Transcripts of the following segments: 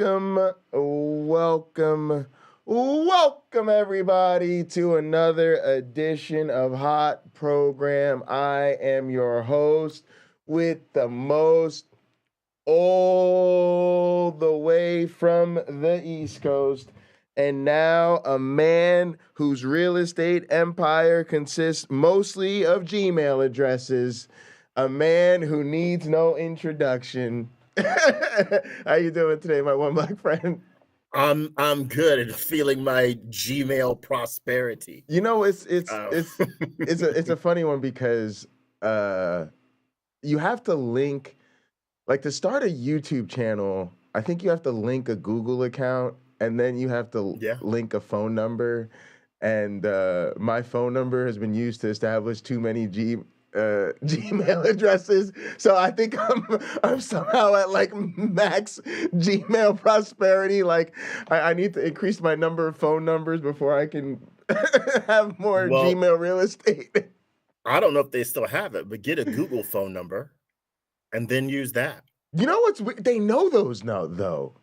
welcome everybody to another edition of Hot Program. I am your host with the most, all the way from the East Coast, and now a man whose real estate empire consists mostly of Gmail addresses, a man who needs no introduction. How you doing today, my one black friend? I'm good at feeling my Gmail prosperity. You know, it's a funny one because you have to link, like, to start a YouTube channel. I think you have to link a Google account, and then you have to link a phone number. And my phone number has been used to establish too many Gmail addresses, so I think I'm somehow at like max Gmail prosperity. Like I need to increase my number of phone numbers before I can have more Gmail real estate. I don't know if they still have it, but get a Google phone number and then use that. You know what's weird? They know those now, though.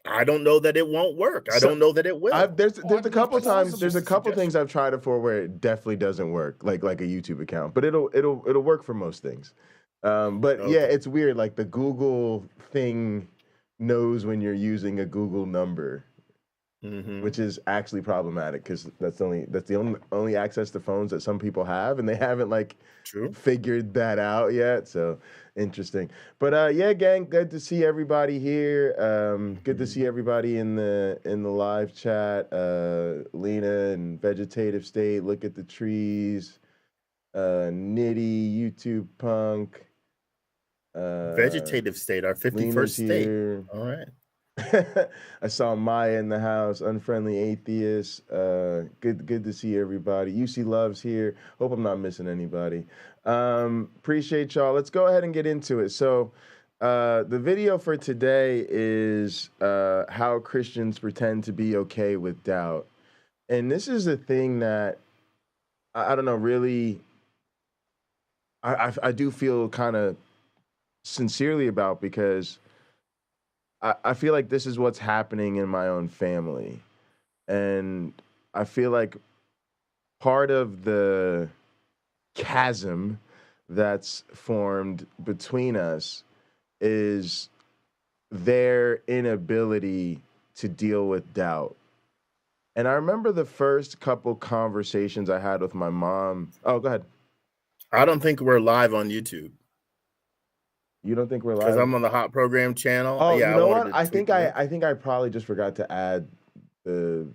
I don't know that it won't work. I don't know that it will. There's a couple times. There's a couple things I've tried it for where it definitely doesn't work, like a YouTube account. But it'll work for most things. But okay. Yeah, it's weird. Like the Google thing knows when you're using a Google number, which is actually problematic because that's the only access to phones that some people have, and they haven't figured that out yet. So interesting. But yeah, gang, good to see everybody here. Good to see everybody in the live chat. Lena and Vegetative State, Look at the Trees, Nitty, YouTube Punk. Vegetative State, our 51st state. Here. All right. I saw Maya in the house, Unfriendly Atheist. Good to see everybody. UC Love's here. Hope I'm not missing anybody. Appreciate y'all. Let's go ahead and get into it. So the video for today is how Christians pretend to be okay with doubt. And this is a thing that I don't know, really, I do feel kind of sincerely about, because I feel like this is what's happening in my own family. And I feel like part of the chasm that's formed between us is their inability to deal with doubt. And I remember the first couple conversations I had with my mom. Oh, go ahead. I don't think we're live on YouTube. You don't think we're live? Because I'm on the Hot Program channel. Oh, yeah, you know what? I think I probably just forgot to add the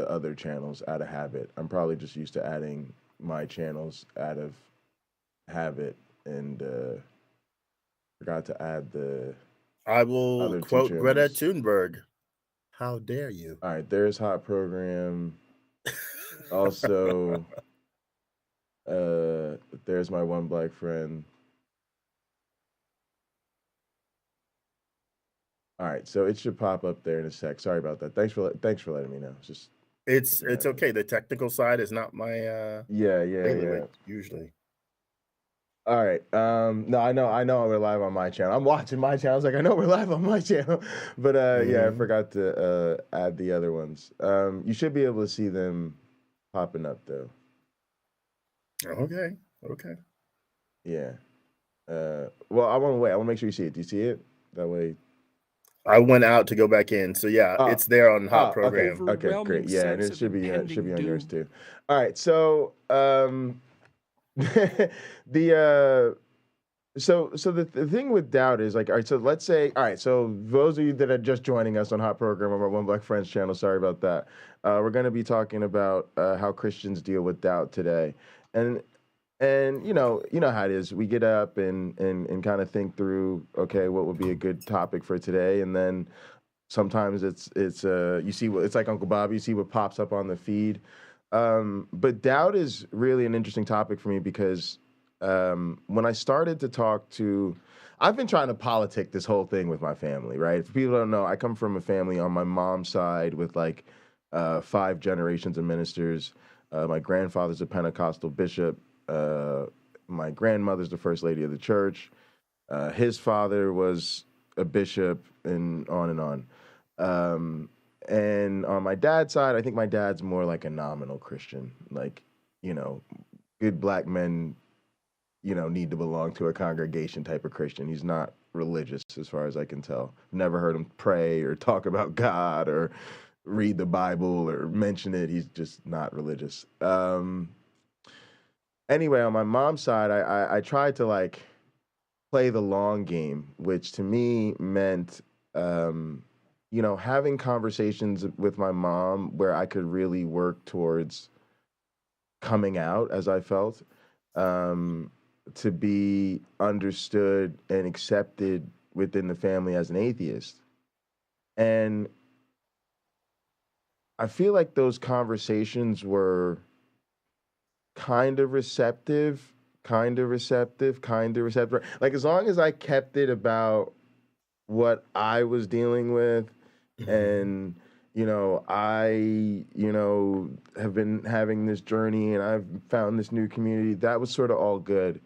other channels out of habit. I'm probably just used to adding my channels out of habit, and forgot to add the. I will quote Greta Thunberg. How dare you? All right, there's Hot Program. Also, there's my one black friend. All right, so it should pop up there in a sec. Sorry about that. Thanks for letting me know. It's okay. The technical side is not my yeah. Usually. All right. No, I know we're live on my channel. I'm watching my channel. I was like, I know we're live on my channel, but yeah, I forgot to add the other ones. You should be able to see them popping up though. Okay. Yeah. Well, I want to wait. I want to make sure you see it. Do you see it? That way. I went out to go back in, so yeah, it's there on Hot Program. Okay, great. Yeah, and it should be on yours too. All right, so the thing with doubt is, like, all right, so let's say, all right, so those of you that are just joining us on Hot Program on our One Black Friends channel, sorry about that. We're going to be talking about how Christians deal with doubt today, and you know how it is. We get up and kind of think through, okay, what would be a good topic for today, and then sometimes it's you see what it's like Uncle Bob. You see what pops up on the feed. But doubt is really an interesting topic for me because when I started to talk to, I've been trying to politic this whole thing with my family, right? For people who don't know, I come from a family on my mom's side with like 5 generations of ministers. My grandfather's a Pentecostal bishop. My grandmother's the first lady of the church. His father was a bishop, and on and on. And on my dad's side, I think my dad's more like a nominal Christian. Like, you know, good black men, need to belong to a congregation type of Christian. He's not religious as far as I can tell. Never heard him pray or talk about God or read the Bible or mention it. He's just not religious. Anyway, on my mom's side, I tried to like play the long game, which to me meant, having conversations with my mom where I could really work towards coming out as I felt, to be understood and accepted within the family as an atheist. And I feel like those conversations were kind of receptive, kind of receptive, kind of receptive. Like as long as I kept it about what I was dealing with, and I have been having this journey and I've found this new community, that was sort of all good.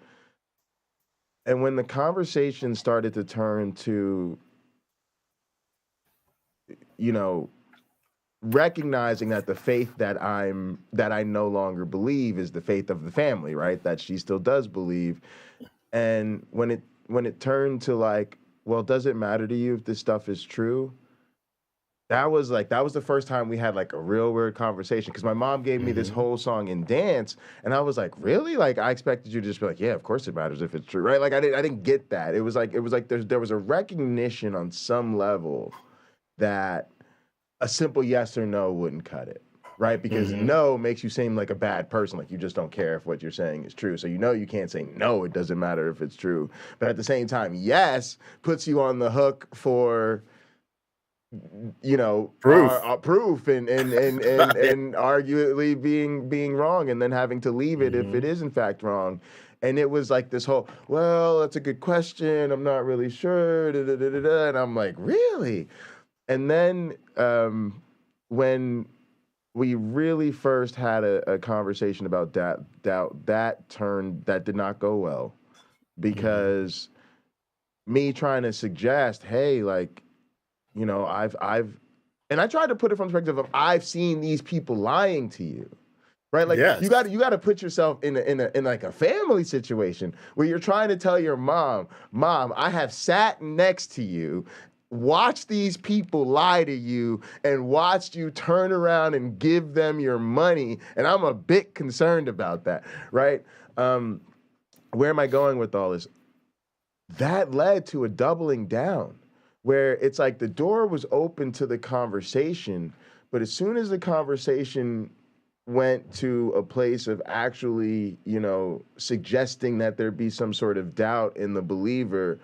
And when the conversation started to turn to, you know, recognizing that the faith that I no longer believe is the faith of the family, right? That she still does believe. And when it turned to like, well, does it matter to you if this stuff is true? That was the first time we had like a real weird conversation, because my mom gave me this whole song and dance, and I was like, really? Like I expected you to just be like, yeah, of course it matters if it's true, right? Like I didn't get that. It was like there was a recognition on some level that a simple yes or no wouldn't cut it, right? Because no makes you seem like a bad person, like you just don't care if what you're saying is true. So you can't say no, it doesn't matter if it's true. But at the same time, yes puts you on the hook for Proof. proof and arguably being wrong, and then having to leave it if it is in fact wrong. And it was like this whole, well, that's a good question, I'm not really sure, da, da, da, da, da. And I'm like, really? And then when we really first had a conversation about doubt, that did not go well, because me trying to suggest, hey, like, I've and I tried to put it from the perspective of, I've seen these people lying to you. Right? Like Yes. you got to put yourself in like a family situation where you're trying to tell your mom, I have sat next to you, watched these people lie to you, and watched you turn around and give them your money, and I'm a bit concerned about that, right? Where am I going with all this? That led to a doubling down, where it's like the door was open to the conversation, but as soon as the conversation went to a place of actually, suggesting that there be some sort of doubt in the believer,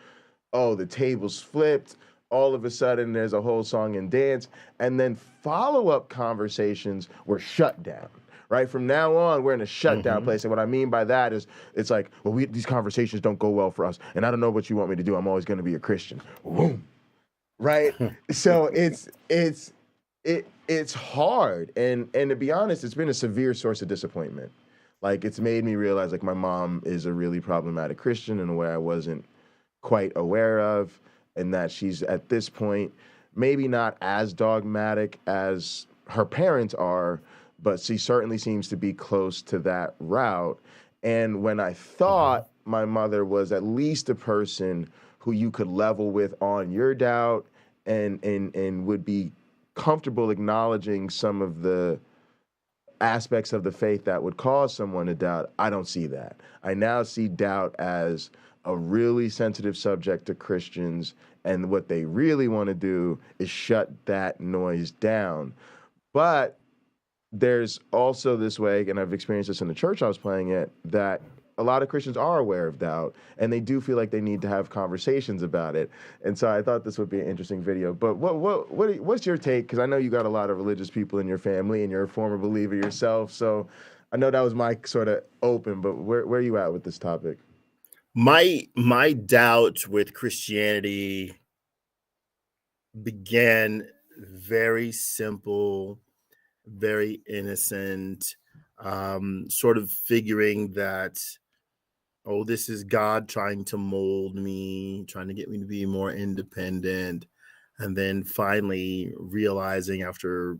oh, the tables flipped. All of a sudden, there's a whole song and dance, and then follow-up conversations were shut down. Right, from now on, we're in a shutdown place, and what I mean by that is, it's like, well, these conversations don't go well for us, and I don't know what you want me to do. I'm always going to be a Christian. Boom. Right, so it's hard, and to be honest, it's been a severe source of disappointment. Like, it's made me realize, like, my mom is a really problematic Christian in a way I wasn't quite aware of, and that she's at this point maybe not as dogmatic as her parents are, but she certainly seems to be close to that route. And when I thought my mother was at least a person who you could level with on your doubt, and would be comfortable acknowledging some of the aspects of the faith that would cause someone to doubt, I don't see that. I now see doubt as a really sensitive subject to Christians, and what they really want to do is shut that noise down. But there's also this way, and I've experienced this in the church I was playing at, that a lot of Christians are aware of doubt, and they do feel like they need to have conversations about it. And so I thought this would be an interesting video. But what's your take? Because I know you got a lot of religious people in your family, and you're a former believer yourself. So I know that was my sort of open, but where are you at with this topic? My doubt with Christianity began very simple, very innocent, sort of figuring that, oh, this is God trying to mold me, trying to get me to be more independent. And then finally realizing after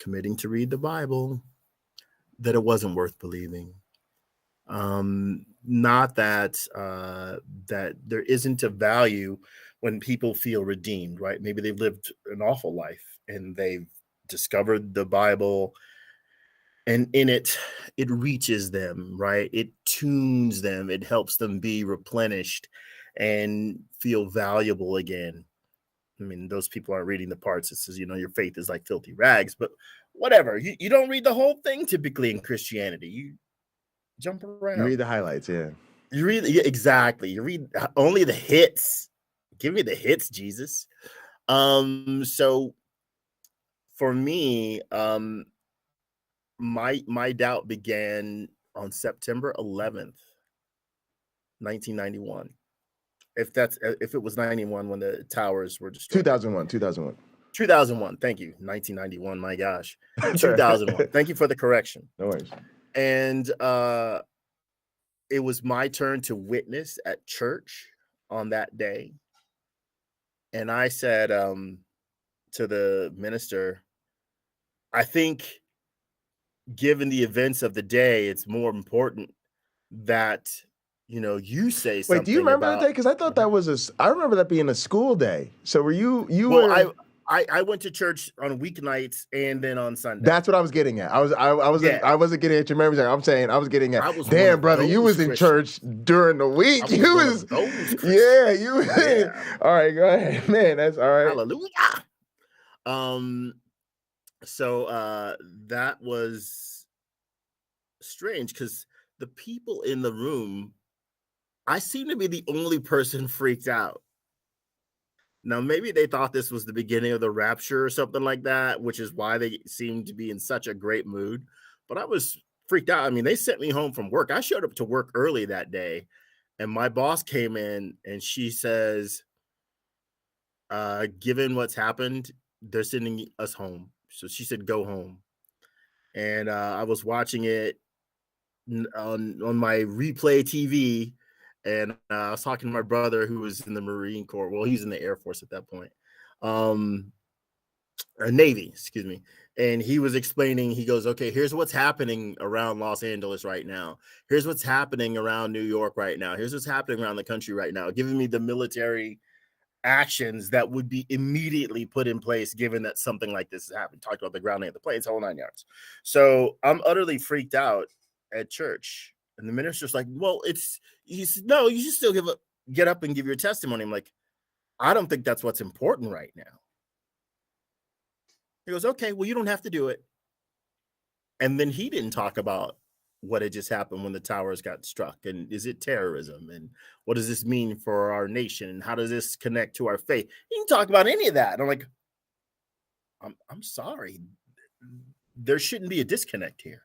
committing to read the Bible that it wasn't worth believing. Not that that there isn't a value when people feel redeemed, right? Maybe they've lived an awful life and they've discovered the Bible, and in it reaches them, right? It tunes them, it helps them be replenished and feel valuable again. I mean, those people aren't reading the parts that says, your faith is like filthy rags, but whatever. You don't read the whole thing typically in Christianity. You jump around. You read the highlights, yeah. You read, yeah, exactly. You read only the hits. Give me the hits, Jesus. So for me, my doubt began on September 11th, 1991. If it was 91 when the towers were destroyed. 2001. Thank you. 1991. My gosh. 2001. Thank you for the correction. No worries. And it was my turn to witness at church on that day. And I said to the minister, I think given the events of the day, it's more important that you say something. Wait, do you remember that day? Because I thought that was I remember that being a school day. So were you? Well, I went to church on weeknights and then on Sunday. That's what I was getting at. I wasn't getting at your memories. I'm saying I was getting at. Damn, brother, you was in church during the week. You was. Yeah, you. Yeah. All right, go ahead, man. That's all right. Hallelujah. So that was strange because the people in the room, I seem to be the only person freaked out. Now, maybe they thought this was the beginning of the rapture or something like that, which is why they seemed to be in such a great mood. But I was freaked out. I mean, they sent me home from work. I showed up to work early that day, and my boss came in and she says, given what's happened, they're sending us home. So she said, go home. And I was watching it on my replay TV, and I was talking to my brother who was in the Marine Corps. Well, he's in the Air Force at that point. Navy, excuse me. And he was explaining, he goes, okay, here's what's happening around Los Angeles right now. Here's what's happening around New York right now. Here's what's happening around the country right now, giving me the military actions that would be immediately put in place given that something like this has happened. Talked about the grounding of the planes, whole 9 yards. So I'm utterly freaked out at church. And the minister's like, well, he said, no, you should still get up and give your testimony. I'm like, I don't think that's what's important right now. He goes, okay, well, you don't have to do it. And then he didn't talk about what had just happened when the towers got struck. And is it terrorism? And what does this mean for our nation? And how does this connect to our faith? He didn't talk about any of that. And I'm like, I'm sorry. There shouldn't be a disconnect here,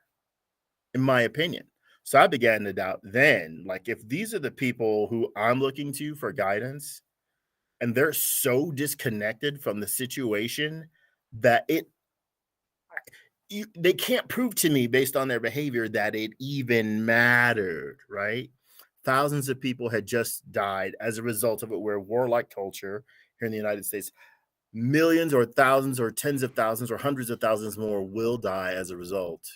in my opinion. So I began to doubt then, like, if these are the people who I'm looking to for guidance, and they're so disconnected from the situation that they can't prove to me based on their behavior that it even mattered, right? Thousands of people had just died as a result of it. We're a warlike culture here in the United States. Millions or thousands or tens of thousands or hundreds of thousands more will die as a result.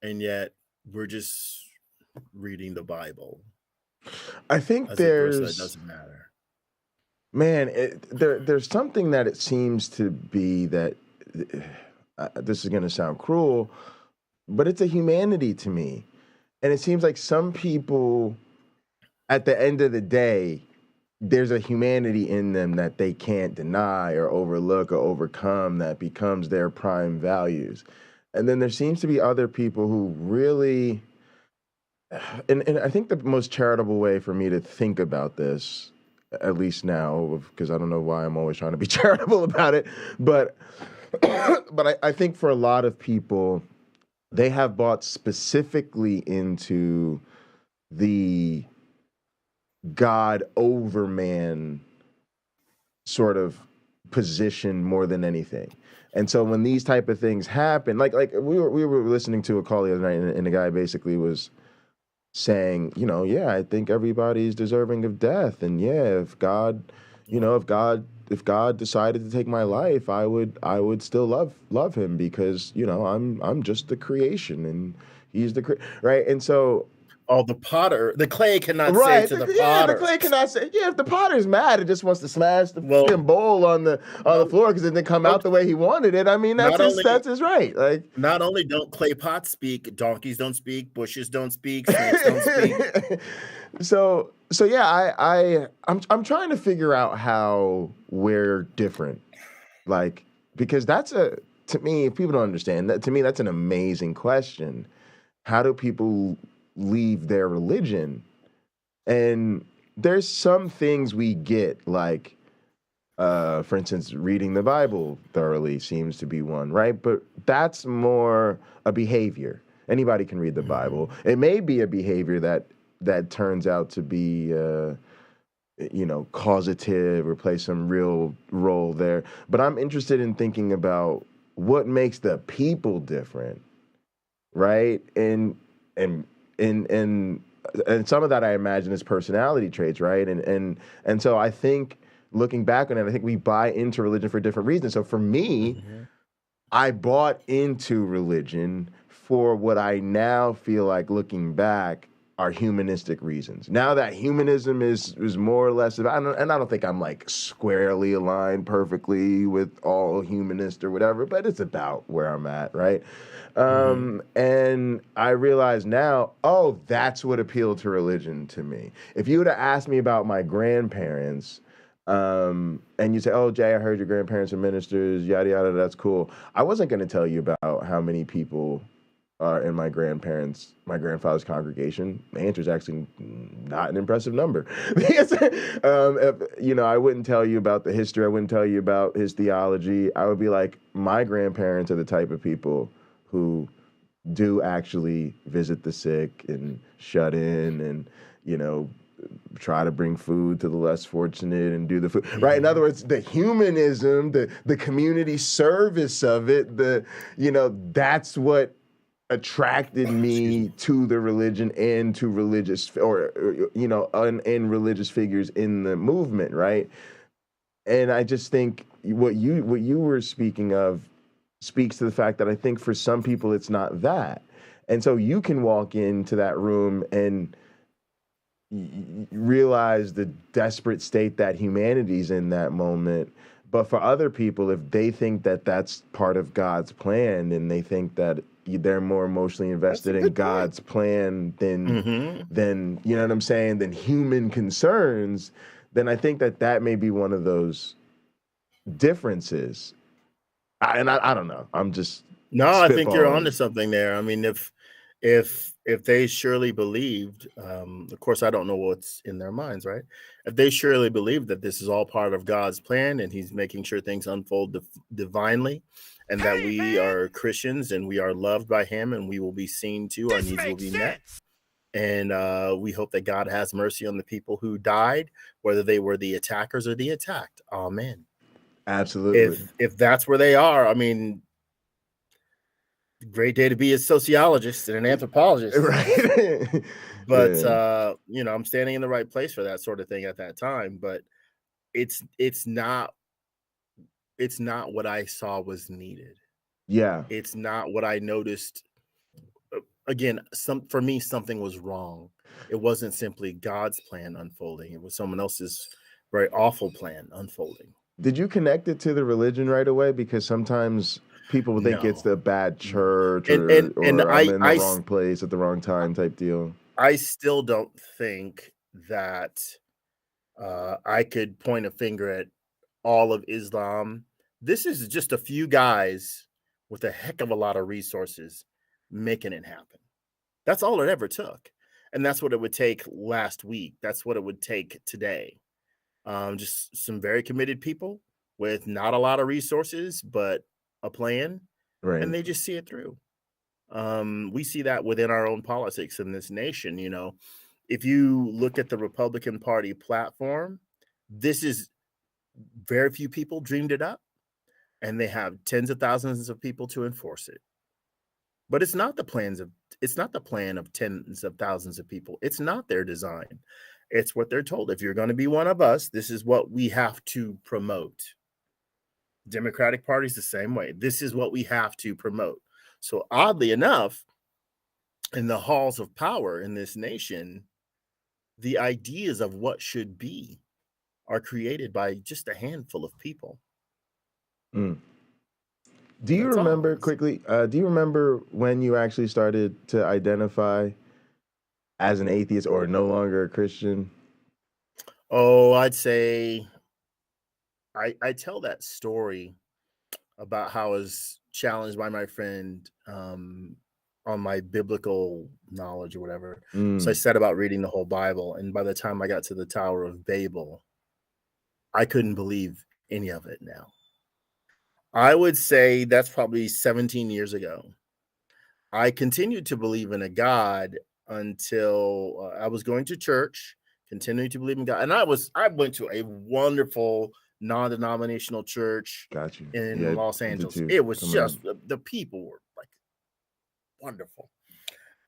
And yet we're just reading the Bible. I think there's that doesn't matter. Man, there's something that it seems to be that this is going to sound cruel, but it's a humanity to me. And it seems like some people, at the end of the day, there's a humanity in them that they can't deny or overlook or overcome that becomes their prime values. And then there seems to be other people who really, and I think the most charitable way for me to think about this, at least now, because I don't know why I'm always trying to be charitable about it, but I think for a lot of people, they have bought specifically into the God over man sort of position more than anything. And so when these type of things happen, like we were listening to a call the other night, and the guy basically was saying, yeah, I think everybody's deserving of death. And yeah, if God you know, if God decided to take my life, I would still love him because, you know, I'm just the creation and he's right. And so Oh, the clay cannot say right, to the the potter. clay cannot say, yeah, if the potter's mad and just wants to smash the Well, fucking bowl on the floor because it didn't come out folks, the way he wanted it, I mean, not only that's his right. Like, not only don't clay pots speak, donkeys don't speak, bushes don't speak, snakes don't speak. so yeah, I'm trying to figure out how we're different. Like, because to me, if people don't understand that, to me, that's an amazing question. How do people leave their religion? And there's some things we get, like, for instance, reading the Bible thoroughly seems to be one, right? But that's more a behavior. Anybody can read the Bible. It may be a behavior that turns out to be, you know, causative or play some real role there. But I'm interested in thinking about what makes the people different, right? And some of that I imagine is personality traits, right? And so I think looking back on it, I think we buy into religion for different reasons. So for me, I bought into religion for what I now feel like looking back are humanistic reasons. Now that humanism is more or less about, and I don't think I'm like squarely aligned perfectly with all humanists or whatever, but it's about where I'm at, right? And I realize now, oh, that's what appealed to religion to me. If you would have asked me about my grandparents, and you say, "Oh, Jay, I heard your grandparents are ministers, yada yada, that's cool." I wasn't going to tell you about how many people are in my grandfather's congregation. The answer is actually not an impressive number. You know, I wouldn't tell you about the history. I wouldn't tell you about his theology. I would be like, my grandparents are the type of people who do actually visit the sick and shut in and, you know, try to bring food to the less fortunate and do the food, right? In other words, the humanism, the community service of it, you know, that's what attracted me to the religion and to religious, or you know, and religious figures in the movement, right? And I just think what you were speaking of speaks to the fact that I think for some people it's not that. And so you can walk into that room and realize the desperate state that humanity's in that moment. But for other people, if they think that that's part of God's plan and they think that they're more emotionally invested in God's plan than you know what I'm saying, than human concerns, then I think that may be one of those differences. I don't know. I'm just I think you're spitballing. onto something there. I mean, if they surely believed, of course, I don't know what's in their minds, right? If they surely believed that this is all part of God's plan and He's making sure things unfold divinely, and that we are Christians and we are loved by Him and we will be seen to, our needs will be met. And we hope that God has mercy on the people who died, whether they were the attackers or the attacked. Amen. Absolutely. If that's where they are, I mean, great day to be a sociologist and an anthropologist. Right. But Yeah. you know, I'm standing in the right place for that sort of thing at that time. But it's not what I saw was needed. Yeah. It's not what I noticed. Again, for me, something was wrong. It wasn't simply God's plan unfolding. It was someone else's very awful plan unfolding. Did you connect it to the religion right away? Because sometimes people will think it's No. the bad church And or I'm in the wrong place at the wrong time type deal. I still don't think that I could point a finger at all of Islam. This is just a few guys with a heck of a lot of resources making it happen. That's all it ever took. And that's what it would take last week. That's what it would take today. Just some very committed people with not a lot of resources, but a plan, Right. and they just see it through. We see that within our own politics in this nation. You know, if you look at the Republican Party platform, this is very few people dreamed it up, and they have tens of thousands of people to enforce it. But it's not the plan of tens of thousands of people. It's not their design. It's what they're told. If you're going to be one of us, this is what we have to promote. Democratic Party's the same way. This is what we have to promote. So oddly enough, in the halls of power in this nation, the ideas of what should be are created by just a handful of people. Mm. Do you That's all it remember is. quickly? Do you remember when you actually started to identify as an atheist or no longer a Christian? Oh, I'd say I tell that story about how I was challenged by my friend on my biblical knowledge or whatever. So I set about reading the whole Bible, and by the time I got to the Tower of Babel, I couldn't believe any of it now. I would say that's probably 17 years ago. I continued to believe in a God until I was going to church, continuing to believe in God. And I went to a wonderful non-denominational church Got you. in Yeah, Los did Angeles. too. It was Coming just up. the people were like wonderful.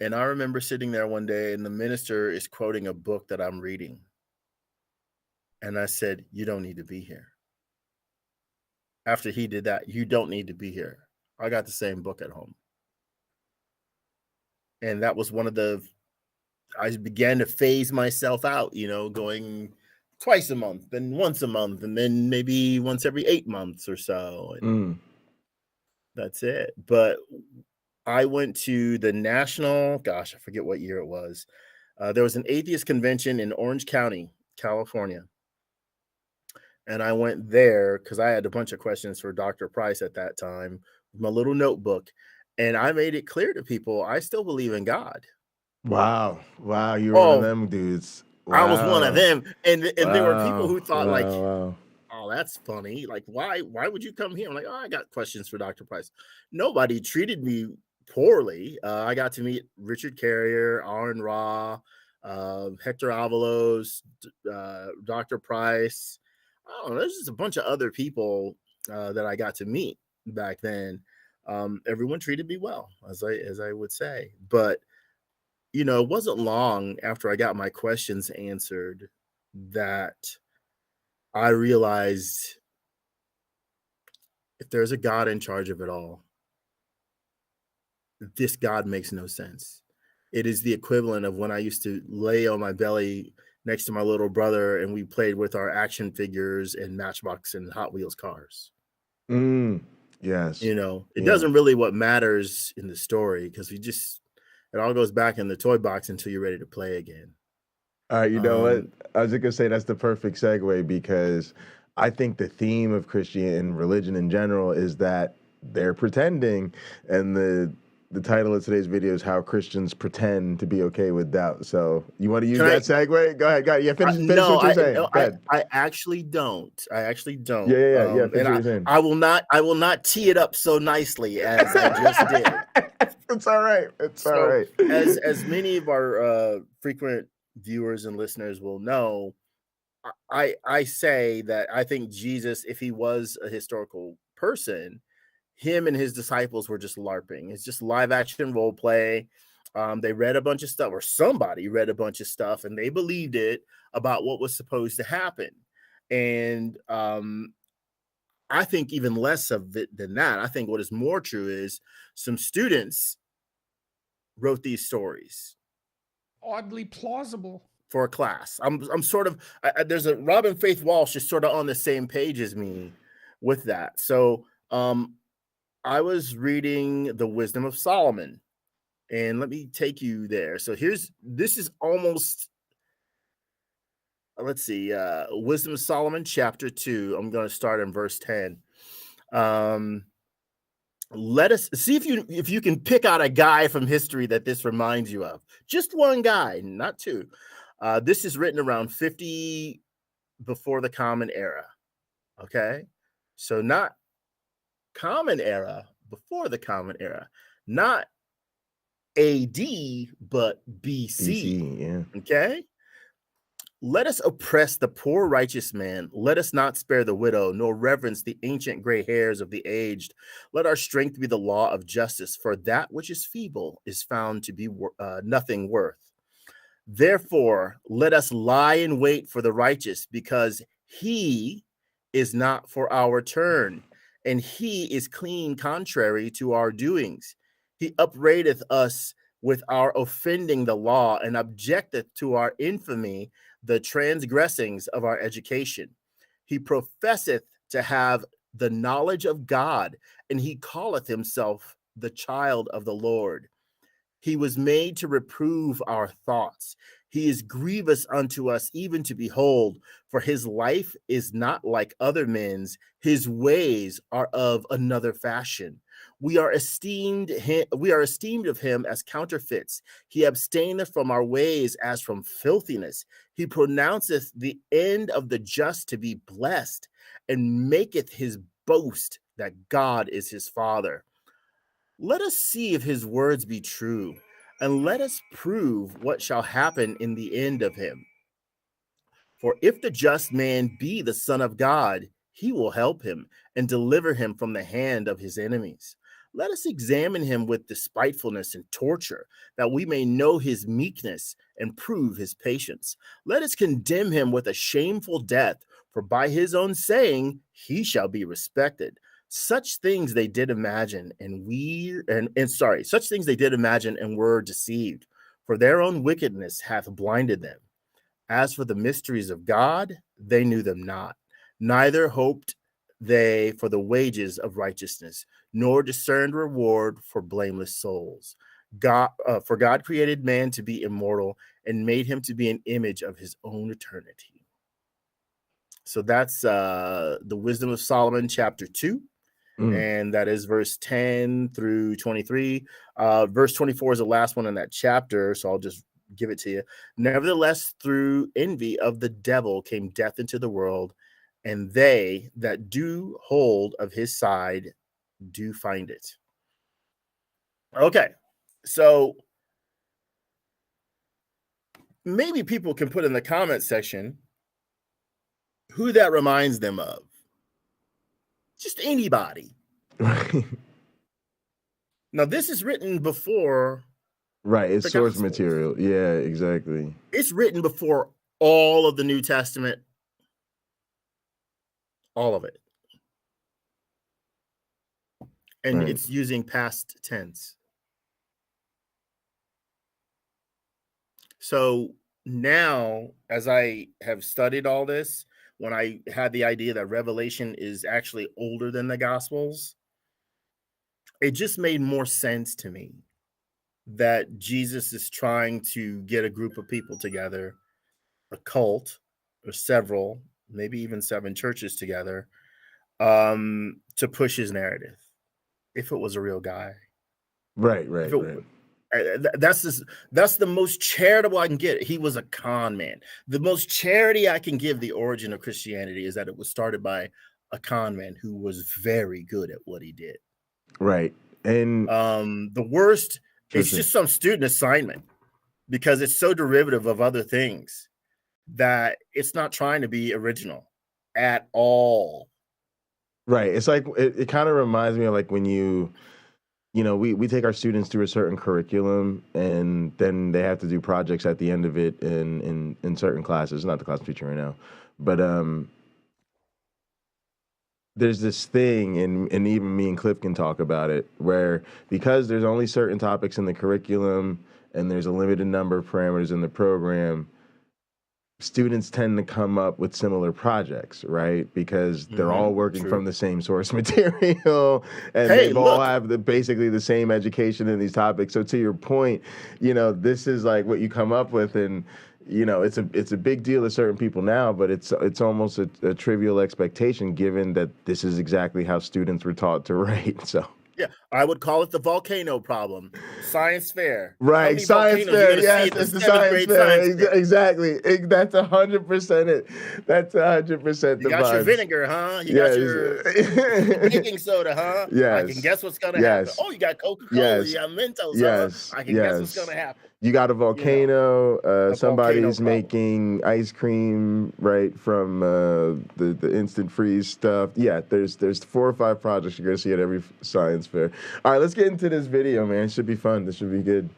And I remember sitting there one day and the minister is quoting a book that I'm reading. And I said, "You don't need to be here." After he did that, "You don't need to be here." I got the same book at home. And that was one of I began to phase myself out, going twice a month, then once a month, and then maybe once every 8 months or so. And that's it. But I went to the national, I forget what year it was. There was an atheist convention in Orange County, California. And I went there because I had a bunch of questions for Dr. Price at that time, with my little notebook. And I made it clear to people, I still believe in God. Wow. Wow. You were one of Oh, them dudes. I was one of Wow. them. And there were people Wow. who thought like, Wow. "Oh, that's funny. Like, why would you come here?" I'm like, "Oh, I got questions for Dr. Price." Nobody treated me poorly. I got to meet Richard Carrier, Aaron Ra, Hector Avalos, Dr. Price. I don't know. There's just a bunch of other people that I got to meet back then. Everyone treated me well, as I would say. But it wasn't long after I got my questions answered that I realized if there's a God in charge of it all, this God makes no sense. It is the equivalent of when I used to lay on my belly next to my little brother and we played with our action figures and Matchbox and Hot Wheels cars. Yes. It doesn't really what matters in the story because it all goes back in the toy box until you're ready to play again. All right, you know what? I was just gonna say that's the perfect segue because I think the theme of Christianity and religion in general is that they're pretending, and the title of today's video is how Christians pretend to be okay with doubt. So you want to use that segue? Go ahead. Yeah, finish No, what you're saying. Go ahead. I actually don't. Yeah. Finish what you're saying. I will not tee it up so nicely as I just did. It's all right. All right. As many of our frequent viewers and listeners will know, I say that I think Jesus, if he was a historical person, him and his disciples were just LARPing. It's just live action role play. They read a bunch of stuff, or somebody read a bunch of stuff, and they believed it about what was supposed to happen. And I think even less of it than that. I think what is more true is some students wrote these stories. Oddly plausible. For a class. I'm sort of, there's a Robin Faith Walsh is sort of on the same page as me with that. So I was reading The Wisdom of Solomon, and let me take you there. So this is almost, let's see, Wisdom of Solomon, chapter 2. I'm going to start in verse 10. Let us see if you can pick out a guy from history that this reminds you of. Just one guy, not two. This is written around 50 before the Common Era. Okay, so not Common Era, before the Common Era, not AD, but BC. Yeah. Okay. Let us oppress the poor righteous man. Let us not spare the widow, nor reverence the ancient gray hairs of the aged. Let our strength be the law of justice, for that which is feeble is found to be nothing worth. Therefore, let us lie in wait for the righteous, because he is not for our turn, and he is clean contrary to our doings. He upbraideth us with our offending the law, and objecteth to our infamy the transgressings of our education. He professeth to have the knowledge of God, and he calleth himself the child of the Lord. He was made to reprove our thoughts. He is grievous unto us, even to behold, for his life is not like other men's. His ways are of another fashion. We are esteemed of him as counterfeits. He abstaineth from our ways as from filthiness. He pronounceth the end of the just to be blessed, and maketh his boast that God is his father. Let us see if his words be true, and let us prove what shall happen in the end of him. For if the just man be the Son of God, he will help him and deliver him from the hand of his enemies. Let us examine him with despitefulness and torture, that we may know his meekness and prove his patience. Let us condemn him with a shameful death, for by his own saying he shall be respected. Such things they did imagine, such things they did imagine and were deceived, for their own wickedness hath blinded them. As for the mysteries of God, they knew them not, neither hoped they for the wages of righteousness, nor discerned reward for blameless souls. For God created man to be immortal and made him to be an image of his own eternity. So that's the Wisdom of Solomon, chapter 2. And that is verse 10 through 23. Verse 24 is the last one in that chapter, so I'll just give it to you. Nevertheless, through envy of the devil came death into the world, and they that do hold of his side do find it. Okay, so maybe people can put in the comment section who that reminds them of. Just anybody. Now, this is written before. Right, it's source material. Yeah, exactly. It's written before all of the New Testament. All of it. And right. It's using past tense. So now, as I have studied all this, when I had the idea that Revelation is actually older than the Gospels, it just made more sense to me that Jesus is trying to get a group of people together, a cult, or several, maybe even 7 churches together, to push his narrative. If it was a real guy. Right. That's the most charitable I can get. He was a con man. The most charity I can give the origin of Christianity is that it was started by a con man who was very good at what he did. Right. And the worst, it's just some student assignment, because it's so derivative of other things that it's not trying to be original at all. Right. It's like it kind of reminds me of like when we take our students through a certain curriculum, and then they have to do projects at the end of it in certain classes. Not the class I'm teaching right now, but there's this thing, and even me and Cliff can talk about it, where because there's only certain topics in the curriculum and there's a limited number of parameters in the program, students tend to come up with similar projects, right? Because they're all working from the same source material, and they all have basically the same education in these topics. So to your point, this is like what you come up with, and it's a big deal to certain people now, but it's almost a trivial expectation given that this is exactly how students were taught to write. So. Yeah, I would call it the volcano problem. Science fair. Right, science fair. Yes, it's the science fair. Exactly. That's 100% it. That's 100% the vibes. You got your vinegar, huh? You got your baking soda, huh? Yes. I can guess what's going to happen. Oh, you got Coca-Cola. You got Mentos, huh? I can guess what's going to happen. You got a volcano. Somebody's making ice cream, right, from the instant freeze stuff. Yeah, there's 4 or 5 projects you're going to see at every science fair. All right, let's get into this video, man. It should be fun. This should be good.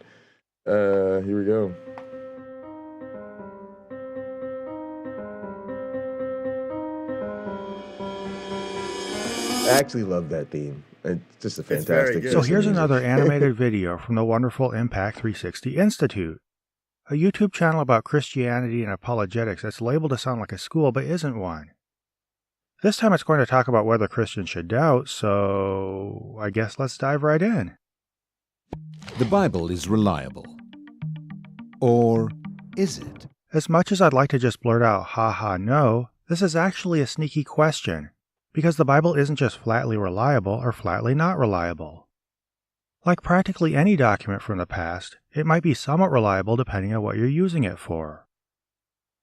Here we go. I actually love that theme. It's just a It's very fantastic good. So piece of here's music. another animated video from the wonderful Impact 360 Institute, a YouTube channel about Christianity and apologetics that's labeled to sound like a school but isn't one. This time it's going to talk about whether Christians should doubt, so I guess let's dive right in. The Bible is reliable. Or is it? As much as I'd like to just blurt out, haha, no, this is actually a sneaky question, because the Bible isn't just flatly reliable or flatly not reliable. Like practically any document from the past, it might be somewhat reliable depending on what you're using it for.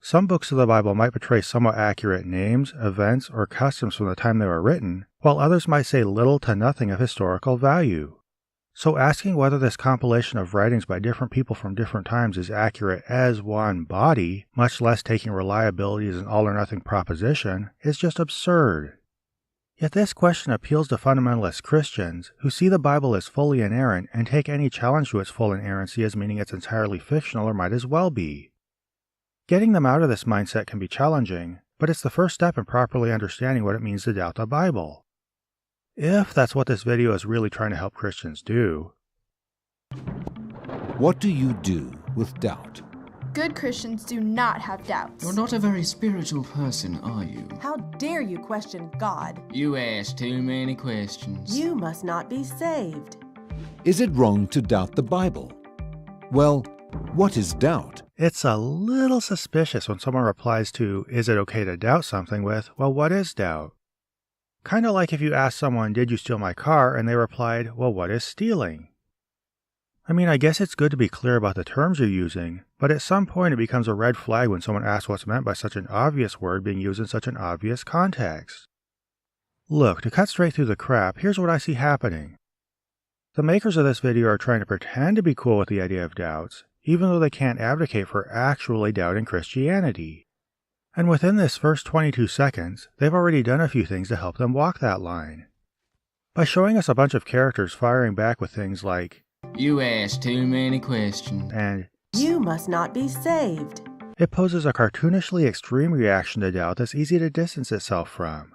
Some books of the Bible might portray somewhat accurate names, events, or customs from the time they were written, while others might say little to nothing of historical value. So asking whether this compilation of writings by different people from different times is accurate as one body, much less taking reliability as an all-or-nothing proposition, is just absurd. Yet this question appeals to fundamentalist Christians who see the Bible as fully inerrant and take any challenge to its full inerrancy as meaning it's entirely fictional or might as well be. Getting them out of this mindset can be challenging, but it's the first step in properly understanding what it means to doubt the Bible. If that's what this video is really trying to help Christians do. What do you do with doubt? Good Christians do not have doubts. You're not a very spiritual person, are you? How dare you question God? You ask too many questions. You must not be saved. Is it wrong to doubt the Bible? Well, what is doubt? It's a little suspicious when someone replies to, is it okay to doubt something with, well, what is doubt? Kind of like if you asked someone, did you steal my car? And they replied, well, what is stealing? I mean, I guess it's good to be clear about the terms you're using, but at some point it becomes a red flag when someone asks what's meant by such an obvious word being used in such an obvious context. Look, to cut straight through the crap, here's what I see happening. The makers of this video are trying to pretend to be cool with the idea of doubts, even though they can't advocate for actually doubting Christianity. And within this first 22 seconds, they've already done a few things to help them walk that line. By showing us a bunch of characters firing back with things like, You ask too many questions. and You must not be saved. it poses a cartoonishly extreme reaction to doubt that's easy to distance itself from.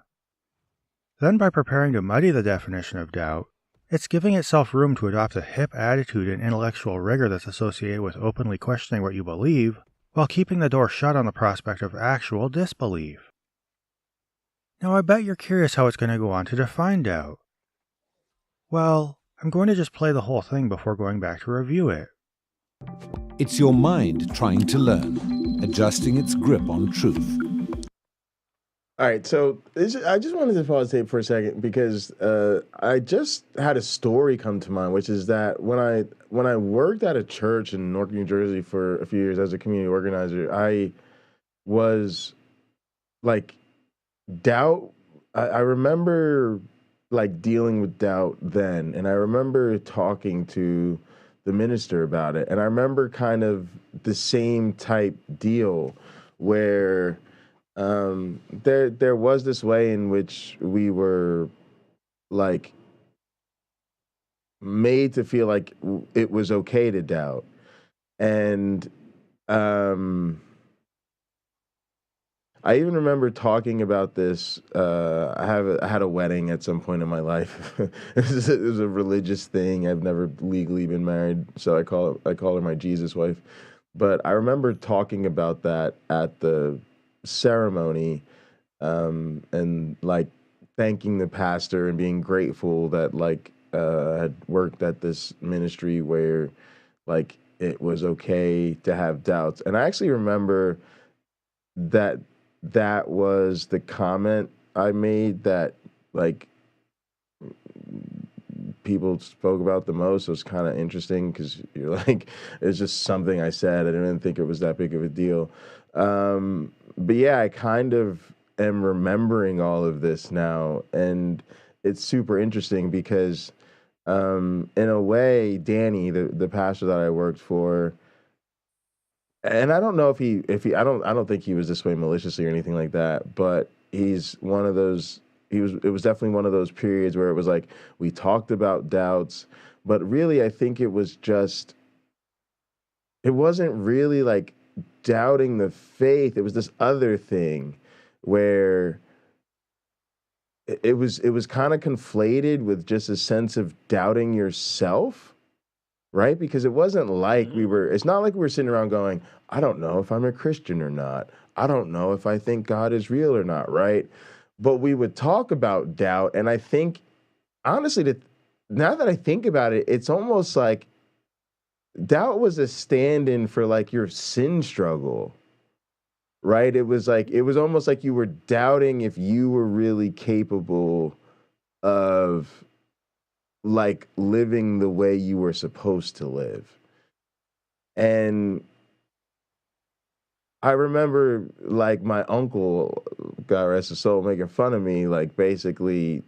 Then by preparing to muddy the definition of doubt, it's giving itself room to adopt a hip attitude and intellectual rigor that's associated with openly questioning what you believe, while keeping the door shut on the prospect of actual disbelief. Now I bet you're curious how it's going to go on to define doubt. Well, I'm going to just play the whole thing before going back to review it. It's your mind trying to learn, adjusting its grip on truth. All right, so I just wanted to pause tape for a second because I just had a story come to mind, which is that when I worked at a church in Newark, New Jersey for a few years as a community organizer, I was like doubt. I remember like dealing with doubt then, and I remember talking to the minister about it, and I remember kind of the same type deal where there was this way in which we were like made to feel like it was okay to doubt. And I even remember talking about this. I had a wedding at some point in my life. It was a religious thing. I've never legally been married, so I call her my Jesus wife. But I remember talking about that at the ceremony, and like thanking the pastor and being grateful that like had worked at this ministry where like it was okay to have doubts. And I actually remember that was the comment I made that like people spoke about the most. So it's kind of interesting because you're like, it's just something I said. I didn't think it was that big of a deal. But yeah, I kind of am remembering all of this now, and it's super interesting because in a way, Danny, the pastor that I worked for, and I don't know if he I don't think he was this way maliciously or anything like that, but he's one of those. It was definitely one of those periods where it was like we talked about doubts, but really I think it wasn't really like doubting the faith. It was this other thing where it was kind of conflated with just a sense of doubting yourself, right? Because it wasn't like it's not like we were sitting around going, I don't know if I'm a Christian or not. I don't know if I think God is real or not, right? But we would talk about doubt. And I think, honestly, now that I think about it, it's almost like doubt was a stand-in for like your sin struggle, right? It was almost like you were doubting if you were really capable of like living the way you were supposed to live. And I remember like my uncle, God rest his soul, making fun of me, like basically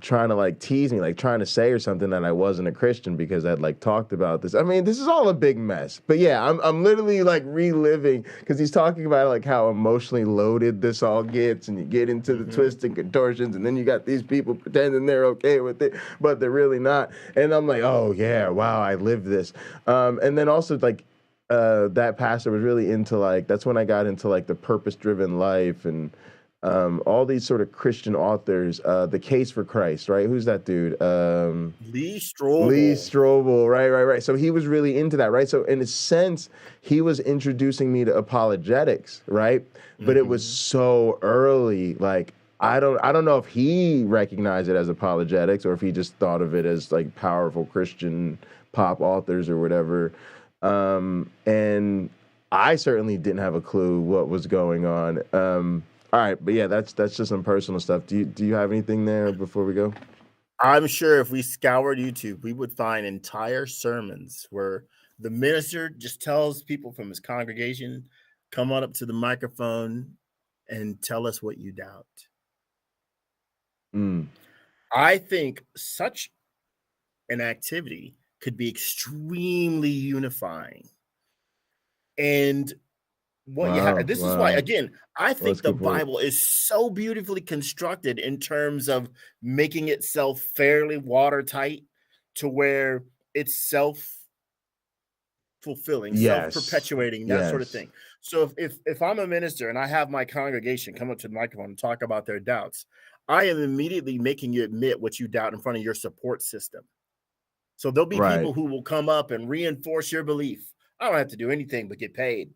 trying to like tease me, like trying to say or something that I wasn't a Christian because I'd like talked about this. I mean, this is all a big mess. But yeah, I'm literally like reliving because he's talking about like how emotionally loaded this all gets, and you get into the twists and contortions, and then you got these people pretending they're okay with it, but they're really not. And I'm like, oh yeah, wow, I lived this. And then also like that pastor was really into like, that's when I got into like the purpose-driven life and all these sort of Christian authors, The Case for Christ, right? Who's that dude? Lee Strobel. Lee Strobel, right. So he was really into that, right? So in a sense, he was introducing me to apologetics, right? But it was so early, like I don't know if he recognized it as apologetics or if he just thought of it as like powerful Christian pop authors or whatever. And I certainly didn't have a clue what was going on. All right, but yeah, that's just some personal stuff. Do you have anything there before we go? I'm sure if we scoured YouTube, we would find entire sermons where the minister just tells people from his congregation, come on up to the microphone and tell us what you doubt. I think such an activity could be extremely unifying. And what you have, this is why, again, I think the Bible is so beautifully constructed in terms of making itself fairly watertight to where it's self-fulfilling, self-perpetuating, that sort of thing. So if I'm a minister and I have my congregation come up to the microphone and talk about their doubts, I am immediately making you admit what you doubt in front of your support system. So there'll be people who will come up and reinforce your belief. I don't have to do anything but get paid.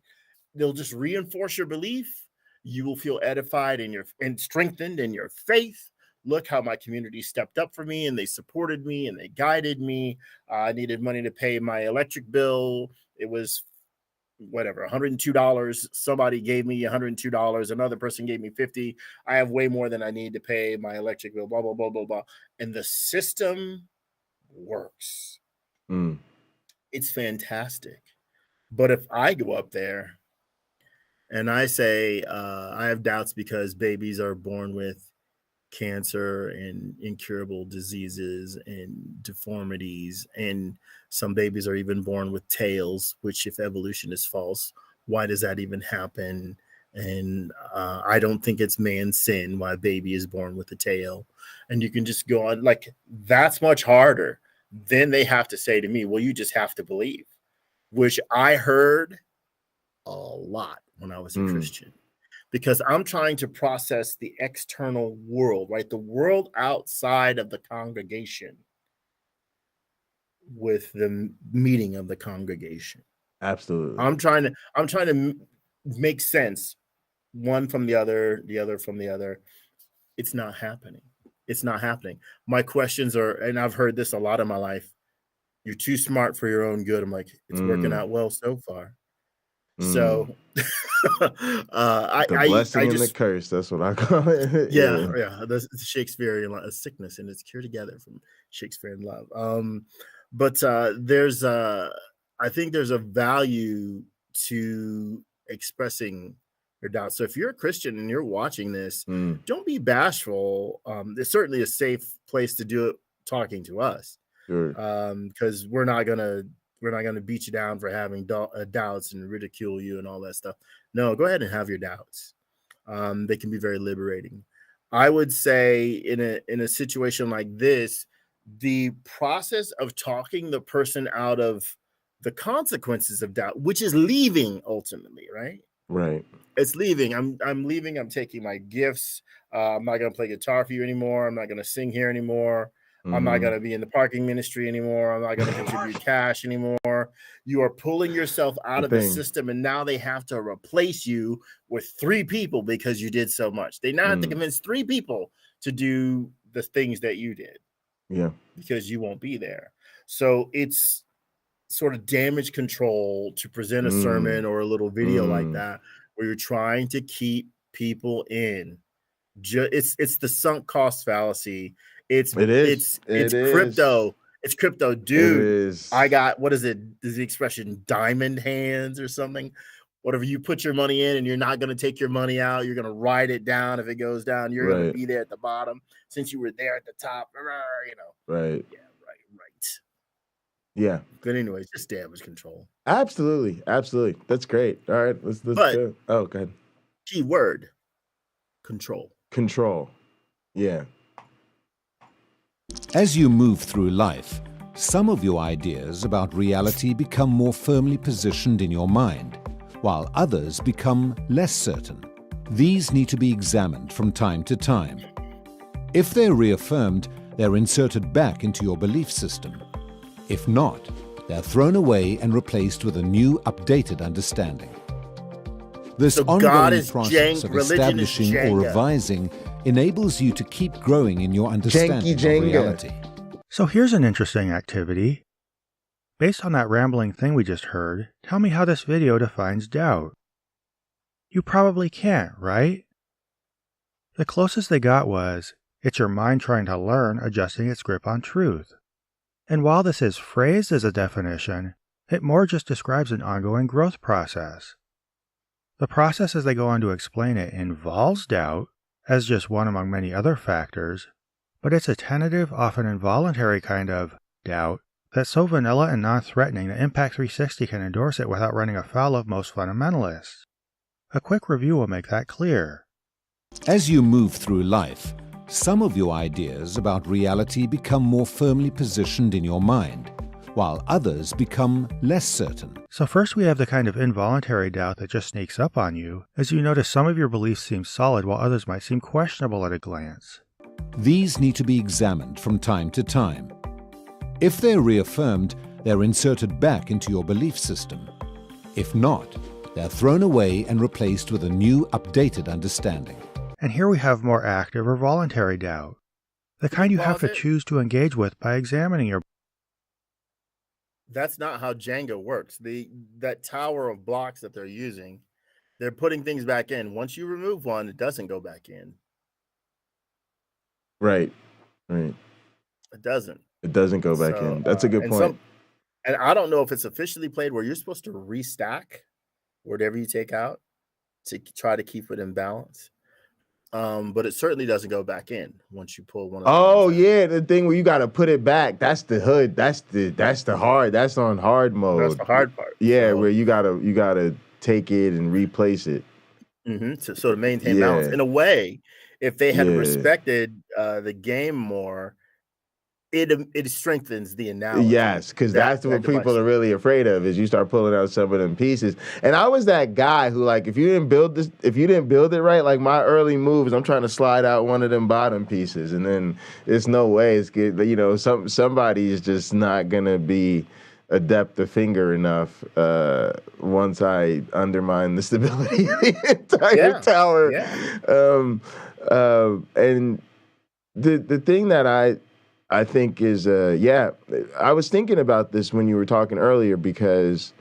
They'll just reinforce your belief. You will feel edified and strengthened in your faith. Look how my community stepped up for me and they supported me and they guided me. I needed money to pay my electric bill. It was whatever, $102. Somebody gave me $102. Another person gave me $50. I have way more than I need to pay my electric bill, blah, blah, blah, blah, blah. And the system works. It's fantastic. But if I go up there and I say, I have doubts because babies are born with cancer and incurable diseases and deformities, and some babies are even born with tails, which if evolution is false, why does that even happen? And I don't think it's man's sin why a baby is born with a tail. And you can just go on, like, that's much harder. Then they have to say to me, well, you just have to believe, which I heard a lot when I was a Christian, because I'm trying to process the external world, right? The world outside of the congregation with the meeting of the congregation. Absolutely. I'm trying to make sense, one from the other from the other. It's not happening. It's not happening. My questions are, and I've heard this a lot in my life, you're too smart for your own good. I'm like, it's working out well so far. So the blessing and the curse, that's what I call it. Yeah. The Shakespearean sickness and it's cured together from Shakespearean love. But there's I think there's a value to expressing your doubts. So if you're a Christian and you're watching this, don't be bashful. It's certainly a safe place to do it talking to us. Sure. Because we're not gonna beat you down for having doubts and ridicule you and all that stuff. No, go ahead and have your doubts. They can be very liberating. I would say in a situation like this, the process of talking the person out of the consequences of doubt, which is leaving ultimately, right? Right. It's leaving. I'm leaving. I'm taking my gifts. I'm not going to play guitar for you anymore. I'm not going to sing here anymore. I'm not going to be in the parking ministry anymore. I'm not going to contribute cash anymore. You are pulling yourself out of the system, and now they have to replace you with 3 people because you did so much. They now have to convince 3 people to do the things that you did. Yeah. Because you won't be there. So it's sort of damage control to present a sermon or a little video like that, where you're trying to keep people in. It's the sunk cost fallacy. It's crypto. It's crypto, dude. I got, what is it? Is the expression diamond hands or something? Whatever, you put your money in and you're not going to take your money out. You're going to ride it down. If it goes down, you're going to be there at the bottom since you were there at the top. You know. Right. Yeah. Right. Yeah. But anyways, just damage control. Absolutely. That's great. All right. Let's go. Oh, go ahead. Key word: control. Control. Yeah. As you move through life, some of your ideas about reality become more firmly positioned in your mind, while others become less certain. These need to be examined from time to time. If they're reaffirmed, they're inserted back into your belief system. If not, they're thrown away and replaced with a new, updated understanding. This ongoing process of establishing or revising enables you to keep growing in your understanding of reality. So here's an interesting activity. Based on that rambling thing we just heard, tell me how this video defines doubt. You probably can't, right? The closest they got was, it's your mind trying to learn, adjusting its grip on truth. And while this is phrased as a definition, it more just describes an ongoing growth process. The process, as they go on to explain it, involves doubt, as just one among many other factors, but it's a tentative, often involuntary kind of doubt that's so vanilla and non-threatening that Impact 360 can endorse it without running afoul of most fundamentalists. A quick review will make that clear. As you move through life, some of your ideas about reality become more firmly positioned in your mind, while others become less certain. So first we have the kind of involuntary doubt that just sneaks up on you, as you notice some of your beliefs seem solid while others might seem questionable at a glance. These need to be examined from time to time. If they're reaffirmed, they're inserted back into your belief system. If not, they're thrown away and replaced with a new, updated understanding. And here we have more active or voluntary doubt, the kind you have to choose to engage with by examining your. That's not how Jenga works. That tower of blocks that they're using, they're putting things back in. Once you remove one, it doesn't go back in. Right. It doesn't. It doesn't go back in. That's a good point. And I don't know if it's officially played where you're supposed to restack whatever you take out to try to keep it in balance. But it certainly doesn't go back in once you pull one of the thing where you got to put it back. That's the hood. That's on hard mode. That's the hard part. Yeah, where you gotta take it and replace it. So to maintain balance. In a way, if they had respected the game more, it strengthens the analogy. Yes, because that's what people are really afraid of, is you start pulling out some of them pieces. And I was that guy who, like, if you didn't build it right, like my early moves, I'm trying to slide out one of them bottom pieces, and then it's no way it's good. You know, somebody is just not gonna be adept a finger enough once I undermine the stability of the entire tower. And the thing that I think is, I was thinking about this when you were talking earlier, because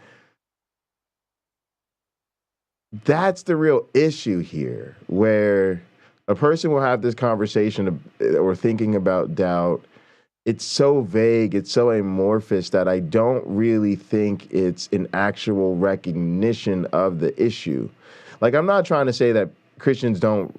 that's the real issue here, where a person will have this conversation or thinking about doubt. It's so vague, it's so amorphous that I don't really think it's an actual recognition of the issue. Like, I'm not trying to say that Christians don't.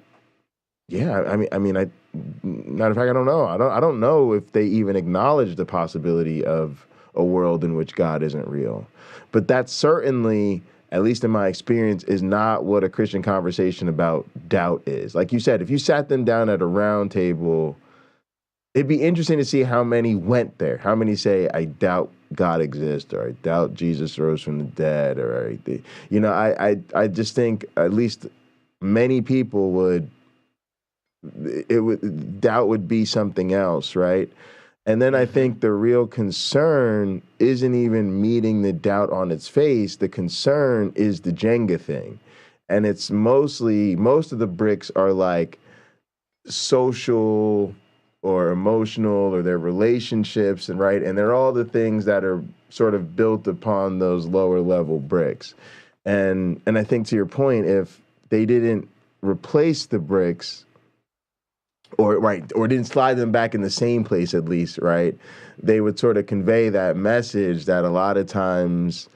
Matter of fact, I don't know. I don't know if they even acknowledge the possibility of a world in which God isn't real. But that certainly, at least in my experience, is not what a Christian conversation about doubt is. Like you said, if you sat them down at a round table, it'd be interesting to see how many went there. How many say, I doubt God exists, or I doubt Jesus rose from the dead, or I just think at least many people would doubt would be something else, right? And then I think the real concern isn't even meeting the doubt on its face. The concern is the Jenga thing. And it's most of the bricks are like social or emotional or their relationships, and right, and they're all the things that are sort of built upon those lower level bricks. And I think, to your point, if they didn't replace the bricks, or didn't slide them back in the same place, at least, right, they would sort of convey that message that a lot of times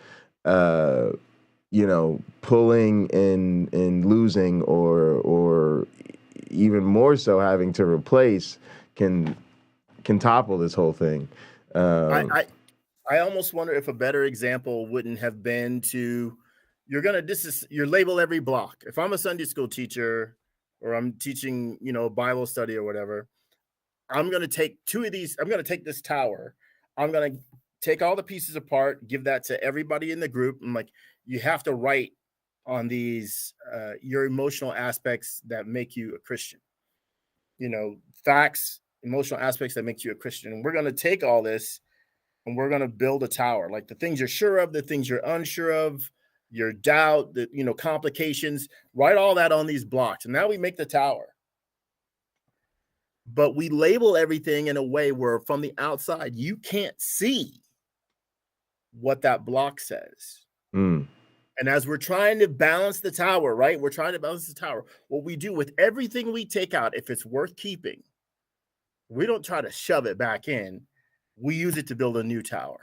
pulling and losing, or even more so having to replace, can topple this whole thing. I almost wonder if a better example wouldn't have been to, you're label every block. If I'm a Sunday school teacher, or I'm teaching, Bible study or whatever, I'm going to take two of these. I'm going to take this tower. I'm going to take all the pieces apart, give that to everybody in the group. I'm like, you have to write on these, your emotional aspects that make you a Christian, facts, emotional aspects that make you a Christian. And we're going to take all this and we're going to build a tower, like the things you're sure of, the things you're unsure of, your doubt, the complications, write all that on these blocks. And now we make the tower. But we label everything in a way where from the outside, you can't see what that block says. And as we're trying to balance the tower, right? We're trying to balance the tower. What we do with everything we take out, if it's worth keeping, we don't try to shove it back in. We use it to build a new tower.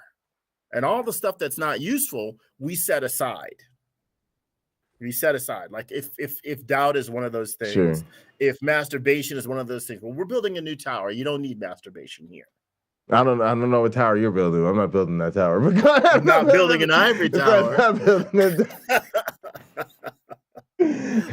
And all the stuff that's not useful, we set aside. Like if doubt is one of those things, Sure. If masturbation is one of those things, well, we're building a new tower. You don't need masturbation here. I don't know what tower you're building. I'm not building that tower. I'm not building an ivory tower. I'm not building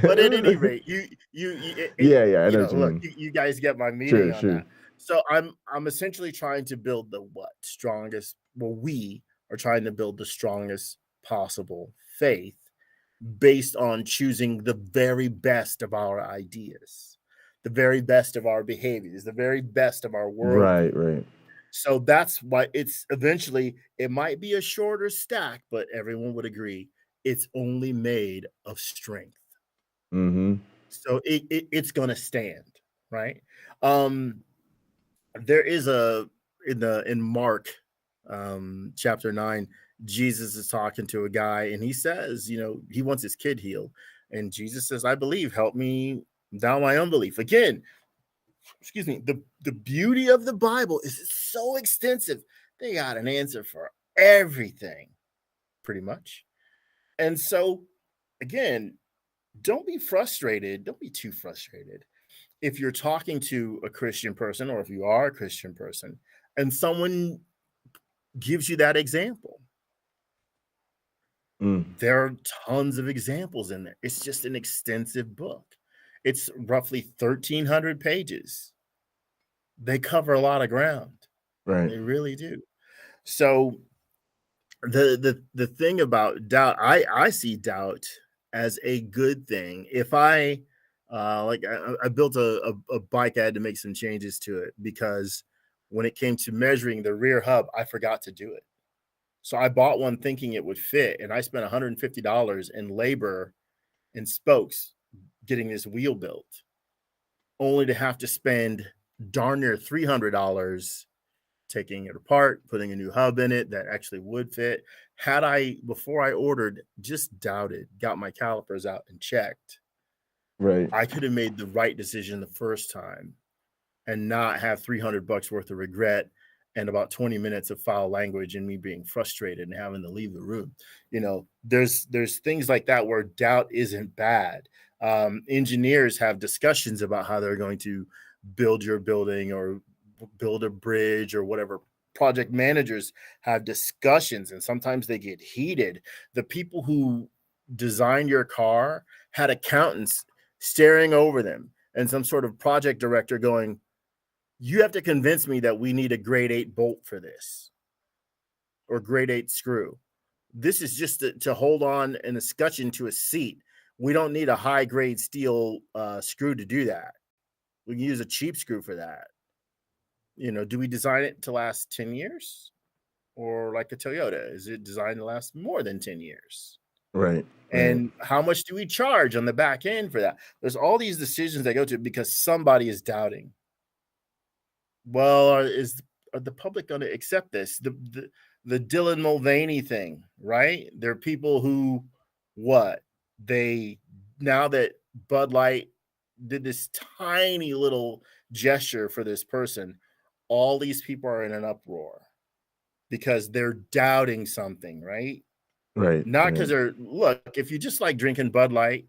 But at any rate, I know what you mean. You guys get my meaning on that. So I'm essentially trying to build the strongest. Well, we are trying to build the strongest possible faith based on choosing the very best of our ideas, the very best of our behaviors, the very best of our world. Right. So that's why it's eventually, it might be a shorter stack, but everyone would agree it's only made of strength. So it's going to stand, right? There is in Mark chapter 9, Jesus is talking to a guy and he says, he wants his kid healed. And Jesus says, I believe, help me down my unbelief. Again, excuse me, the beauty of the Bible is it's so extensive. They got an answer for everything, pretty much. And so, again, don't be frustrated. Don't be too frustrated if you're talking to a Christian person, or if you are a Christian person and someone gives you that example. There are tons of examples in there. It's just an extensive book. It's roughly 1,300 pages. They cover a lot of ground. Right. They really do. So the thing about doubt, I see doubt as a good thing. If I built a bike, I had to make some changes to it because when it came to measuring the rear hub, I forgot to do it. So I bought one thinking it would fit, and I spent $150 in labor and spokes getting this wheel built, only to have to spend darn near $300 taking it apart, putting a new hub in it that actually would fit. Had I, before I ordered, just doubted, got my calipers out and checked, right, I could have made the right decision the first time and not have $300 worth of regret and about 20 minutes of foul language and me being frustrated and having to leave the room. There's things like that where doubt isn't bad. Engineers have discussions about how they're going to build your building or build a bridge or whatever. Project managers have discussions, and sometimes they get heated. The people who designed your car had accountants staring over them and some sort of project director going, you have to convince me that we need a grade 8 bolt for this. or grade 8 screw. This is just to hold on an escutcheon to a seat. We don't need a high grade steel screw to do that. We can use a cheap screw for that. Do we design it to last 10 years? Or like a Toyota, is it designed to last more than 10 years? Right. And how much do we charge on the back end for that? There's all these decisions that go to because somebody is doubting. Well, are the public going to accept this? The Dylan Mulvaney thing, right? There are people who, now that Bud Light did this tiny little gesture for this person, all these people are in an uproar because they're doubting something, right? Right. Not because look, if you just like drinking Bud Light,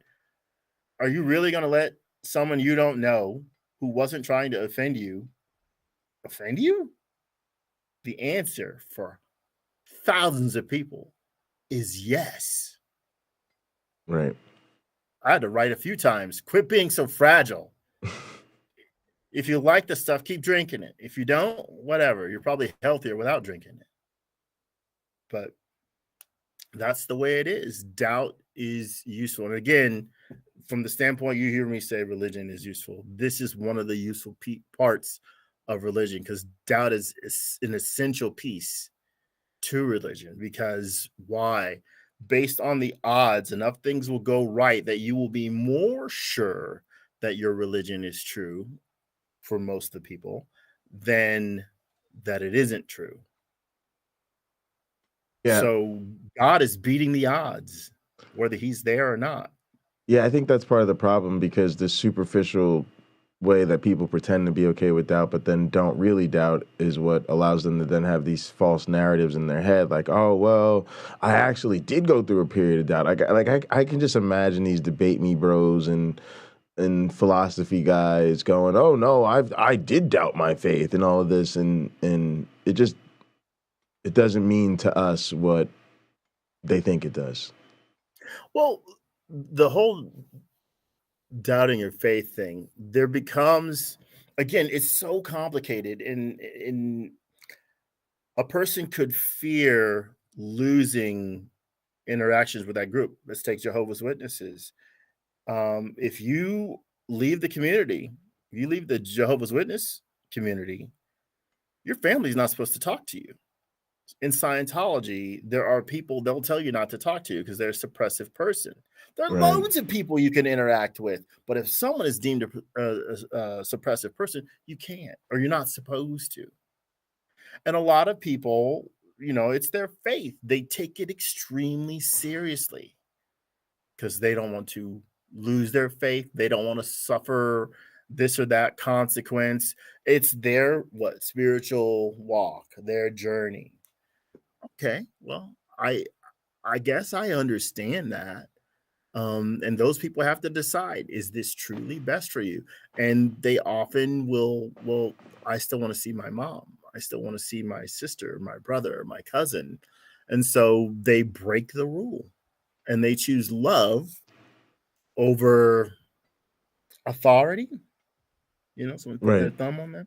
are you really going to let someone you don't know who wasn't trying to offend you? The answer for thousands of people is yes. Right. I had to write a few times, quit being so fragile. If you like the stuff, keep drinking it. If you don't, whatever. You're probably healthier without drinking it. But that's the way it is. Doubt is useful. And again, from the standpoint you hear me say religion is useful, this is one of the useful parts of religion, because doubt is an essential piece to religion. Because why? Based on the odds, enough things will go right that you will be more sure that your religion is true for most of the people than that it isn't true. Yeah. So God is beating the odds, whether he's there or not. Yeah, I think that's part of the problem, because the superficial way that people pretend to be okay with doubt but then don't really doubt is what allows them to then have these false narratives in their head, like, oh, well, I actually did go through a period of doubt. I can just imagine these debate me bros and philosophy guys going, oh no, I did doubt my faith and all of this, and it doesn't mean to us what they think it does. Well, the whole doubting your faith thing, there becomes, again, it's so complicated, and a person could fear losing interactions with that group. Let's take Jehovah's Witnesses. If you leave the community, you leave the Jehovah's Witness community, your family's not supposed to talk to you. In Scientology, there are people, they'll tell you not to talk to you because they're a suppressive person. There are loads of people you can interact with, but if someone is deemed a suppressive person, you can't, or you're not supposed to. And a lot of people, it's their faith. They take it extremely seriously because they don't want to lose their faith. They don't want to suffer this or that consequence. It's their spiritual walk, their journey. Okay, well, I guess I understand that. And those people have to decide, is this truly best for you? And they often will, I still want to see my mom. I still want to see my sister, my brother, my cousin. And so they break the rule and they choose love over authority. Someone put their thumb on that.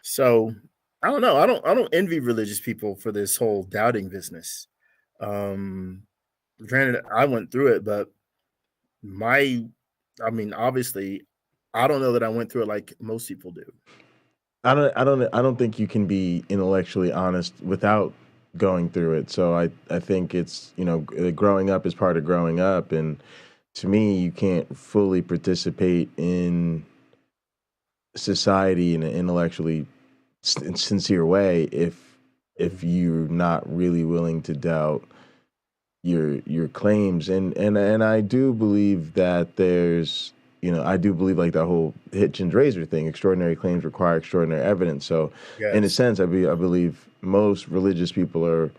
So I don't know. I don't envy religious people for this whole doubting business. Granted, I went through it, but obviously, I don't know that I went through it like most people do. I don't think you can be intellectually honest without going through it. So I think it's, growing up is part of growing up, and to me, you can't fully participate in society in an intellectually sincere way if you're not really willing to doubt your claims. And I do believe that there's, I do believe like the whole Hitchens razor thing, extraordinary claims require extraordinary evidence. So in a sense, I believe most religious people are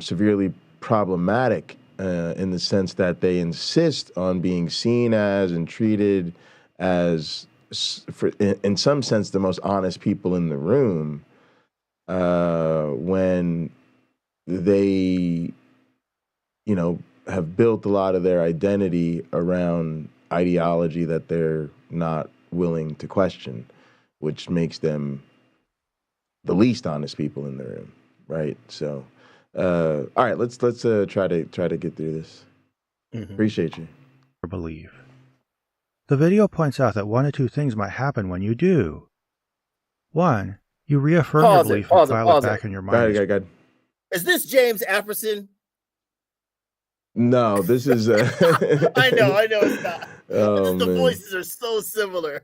severely problematic in the sense that they insist on being seen as and treated as, in some sense, the most honest people in the room, when they, have built a lot of their identity around ideology that they're not willing to question, which makes them the least honest people in the room. right? So, all right, let's try to get through this. Appreciate you. Believe. The video points out that one of two things might happen when you do. One, you reaffirm your belief and file it back in your mind. Go ahead. Is this James Apperson? No, this is. I know it's not. Oh, the man. voices are so similar.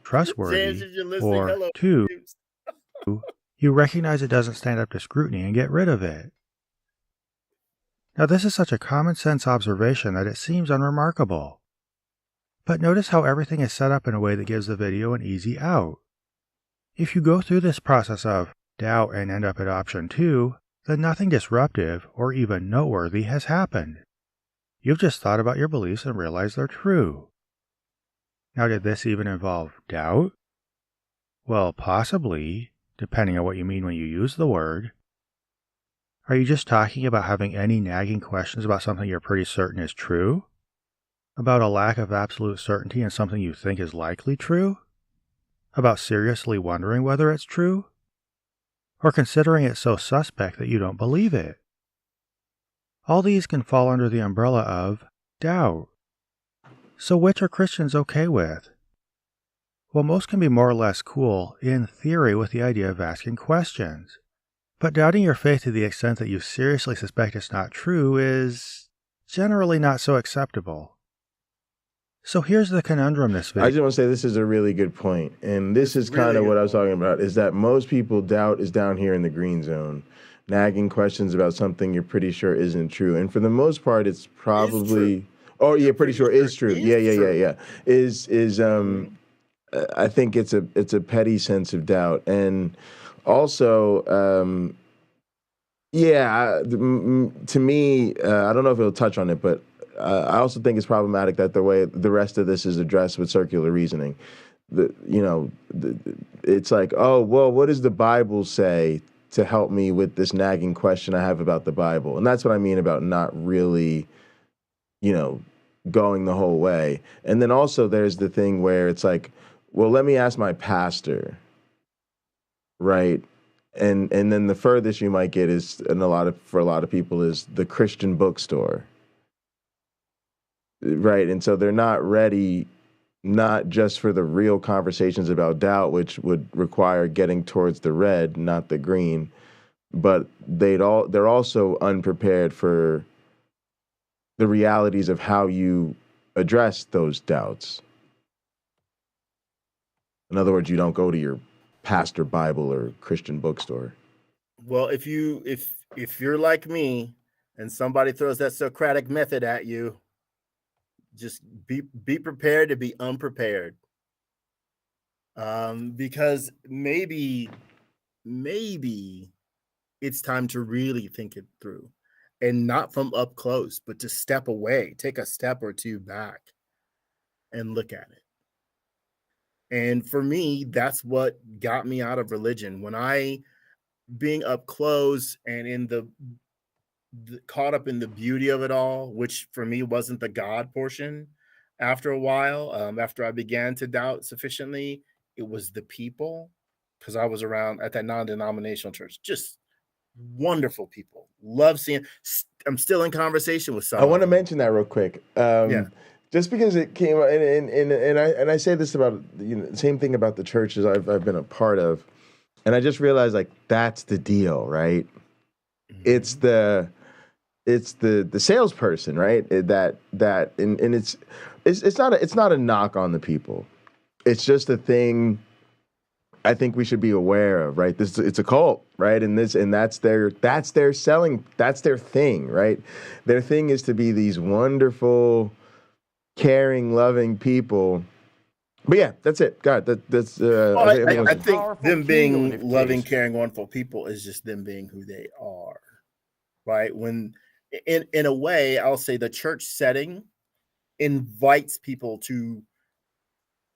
Trustworthy. James, if you're listening, Or hello, two, James. you recognize it doesn't stand up to scrutiny and get rid of it. Now, this is such a common sense observation that it seems unremarkable. But notice how everything is set up in a way that gives the video an easy out. If you go through this process of doubt and end up at option 2, then nothing disruptive or even noteworthy has happened. You've just thought about your beliefs and realized they're true. Now, did this even involve doubt? Well, possibly, depending on what you mean when you use the word. Are you just talking about having any nagging questions about something you're pretty certain is true? About a lack of absolute certainty in something you think is likely true? About seriously wondering whether it's true? Or considering it so suspect that you don't believe it? All these can fall under the umbrella of doubt. So which are Christians okay with? Well, most can be more or less cool, in theory, with the idea of asking questions. But doubting your faith to the extent that you seriously suspect it's not true is generally not so acceptable. So here's the conundrum this video. I just want to say this is a really good point. And this is kind of what I was talking about, is that most people doubt is down here in the green zone, nagging questions about something you're pretty sure isn't true. And for the most part, it's probably, pretty sure is true. Yeah. I think it's a petty sense of doubt. And also, to me, I don't know if it'll touch on it, but I also think it's problematic that the way the rest of this is addressed with circular reasoning. It's like, oh, well, what does the Bible say to help me with this nagging question I have about the Bible? And that's what I mean about not really, going the whole way. And then also there's the thing where it's like, well, let me ask my pastor, right? And then the furthest you might get is, for a lot of people, is the Christian bookstore. Right. And so they're not ready, not just for the real conversations about doubt, which would require getting towards the red, not the green, but they're also unprepared for the realities of how you address those doubts. In other words, you don't go to your pastor Bible or Christian bookstore. Well, if you're like me and somebody throws that Socratic method at you, just be prepared to be unprepared. Because maybe it's time to really think it through, and not from up close, but to step away, take a step or two back and look at it. And for me, that's what got me out of religion. When being up close and in the caught up in the beauty of it all, which for me wasn't the God portion. After a while, after I began to doubt sufficiently, it was the people, because I was around at that non-denominational church, just wonderful people. Love seeing. I'm still in conversation with some. I want to mention that real quick. Just because it came, and I say this about the same thing about the churches I've been a part of, and I just realized, like, that's the deal, right? Mm-hmm. It's the salesperson, right? And it's not a knock on the people. It's just a thing I think we should be aware of, right? It's a cult, right? And that's their selling, that's their thing, right? Their thing is to be these wonderful, caring, loving people. But yeah, that's it. God, that's. I think them being loving, caring, wonderful people is just them being who they are, right? When, in a way, I'll say the church setting invites people to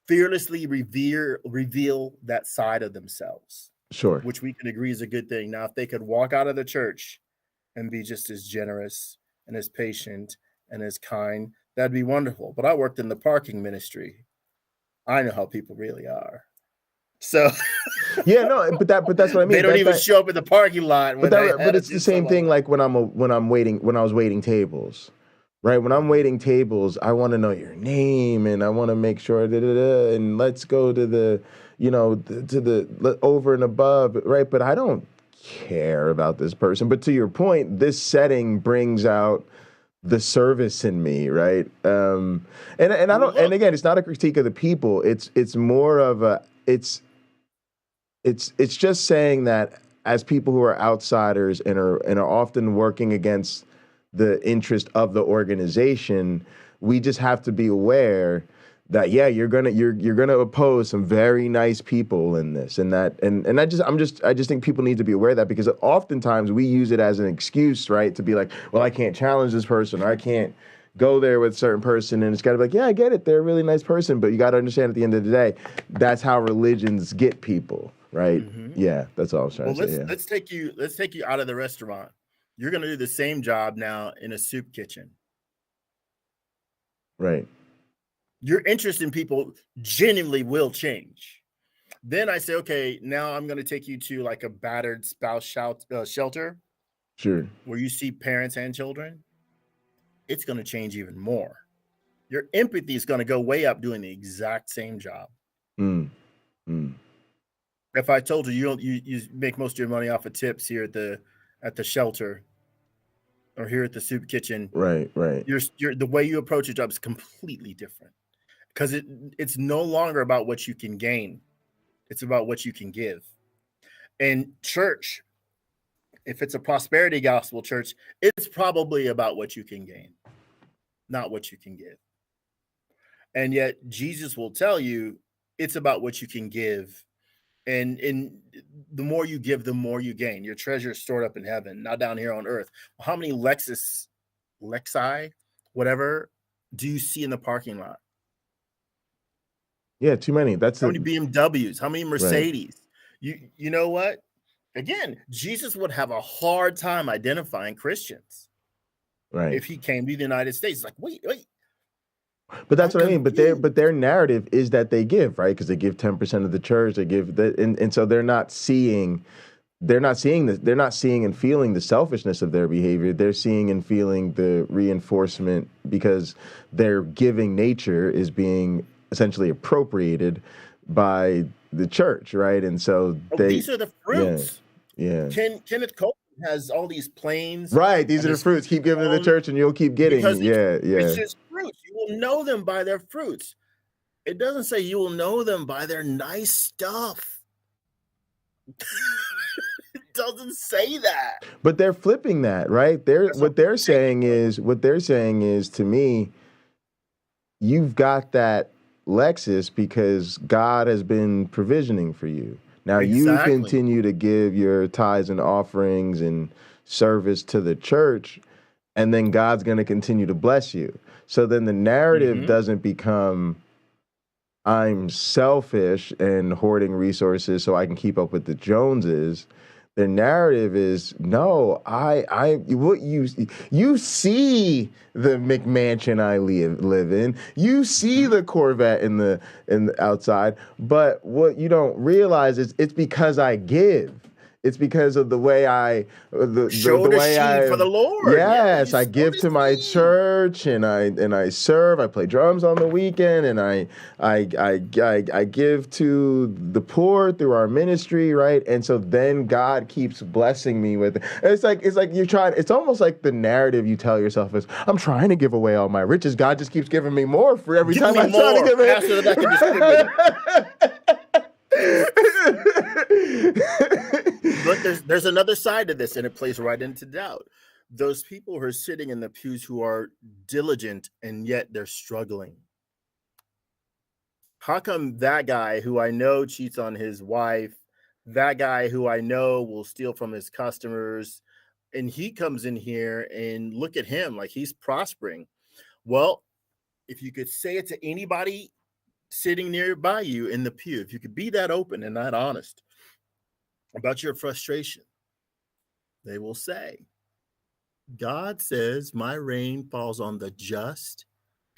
fearlessly reveal that side of themselves. Sure. Which we can agree is a good thing. Now, if they could walk out of the church and be just as generous and as patient and as kind, that'd be wonderful. But I worked in the parking ministry. I know how people really are. So Yeah, no, but that's what I mean. they don't That- even that- show up in the parking lot. When but it's the same thing. Like when I was waiting tables, right? When I'm waiting tables, I want to know your name and I want to make sure and let's go to the, to the over and above, right? But I don't care about this person. But to your point, this setting brings out the service in me, right? And I don't. And again, it's not a critique of the people. It's more of a it's just saying that as people who are outsiders and are often working against the interest of the organization, we just have to be aware that you're gonna oppose some very nice people in this and that and I just think people need to be aware of that, because oftentimes we use it as an excuse, right, to be like, well, I can't challenge this person, or I can't go there with a certain person, and it's got to be like, yeah, I get it, they're a really nice person, but you got to understand at the end of the day, that's how religions get people, right? Yeah, that's all I was trying to say. Let's take you out of the restaurant. You're gonna do the same job now in a soup kitchen. Right. Your interest in people genuinely will change. Then I say, okay, now I'm going to take you to like a battered spouse shelter. Sure. Where you see parents and children. It's going to change even more. Your empathy is going to go way up doing the exact same job. If I told you you make most of your money off of tips here at the shelter or here at the soup kitchen, right. You're the way you approach a job is completely different. Because it's no longer about what you can gain. It's about what you can give. And church, if it's a prosperity gospel church, it's probably about what you can gain, not what you can give. And yet Jesus will tell you it's about what you can give. And the more you give, the more you gain. Your treasure is stored up in heaven, not down here on earth. How many Lexi, whatever, do you see in the parking lot? Yeah, too many. How many BMWs? How many Mercedes? Right. You know what? Again, Jesus would have a hard time identifying Christians, right, if he came to the United States. Like, wait. But that's what I mean. But their narrative is that they give, right? Because they give 10% of the church. They give and so they're not seeing this. They're not seeing and feeling the selfishness of their behavior. They're seeing and feeling the reinforcement, because their giving nature is being essentially appropriated by the church, right? And so these are the fruits. Yeah. Kenneth Copeland has all these planes. Right. These are the fruits. Keep giving to the church and you'll keep getting. It's just fruits. You will know them by their fruits. It doesn't say you will know them by their nice stuff. It doesn't say that. But they're flipping that, right? What they're saying is to me, you've got that Lexus because God has been provisioning for you. Now you continue to give your tithes and offerings and service to the church, and then God's going to continue to bless you. So then the narrative doesn't become, I'm selfish and hoarding resources so I can keep up with the Joneses. The narrative is, no, you see the McMansion I live in, you see the Corvette in the outside, but what you don't realize is it's because I give. It's because of the way for the Lord. Yes, I give to my church, and I serve. I play drums on the weekend, and I give to the poor through our ministry, right? And so then God keeps blessing me with it. It's like you're trying. It's almost like the narrative you tell yourself is, I'm trying to give away all my riches. God just keeps giving me more for every time I try to give it. Faster than I can distribute. But there's another side to this, and it plays right into doubt. Those people who are sitting in the pews who are diligent and yet they're struggling. How come that guy who I know cheats on his wife, that guy who I know will steal from his customers, and he comes in here and look at him like he's prospering? Well, if you could say it to anybody sitting nearby you in the pew, if you could be that open and that honest about your frustration, they will say, God says my rain falls on the just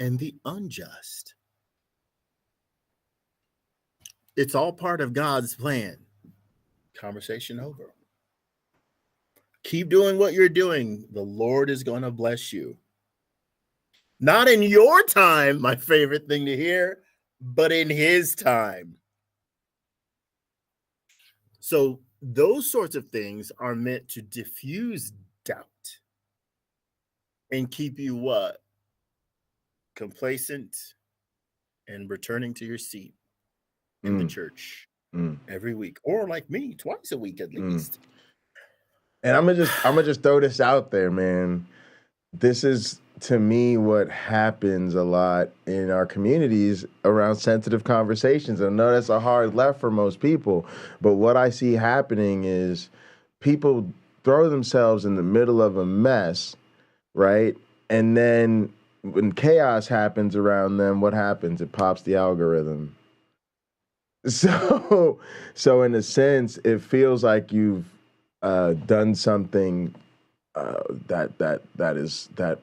and the unjust. It's all part of God's plan. Conversation over. Keep doing what you're doing. The Lord is going to bless you. Not in your time, my favorite thing to hear, but in his time. So those sorts of things are meant to diffuse doubt and keep you what? Complacent and returning to your seat in the church every week, or like me, twice a week at least. And I'm gonna just throw this out there, man. This is, to me, what happens a lot in our communities around sensitive conversations. I know that's a hard left for most people, but what I see happening is people throw themselves in the middle of a mess, right? And then when chaos happens around them, what happens? It pops the algorithm. So in a sense, it feels like you've done something that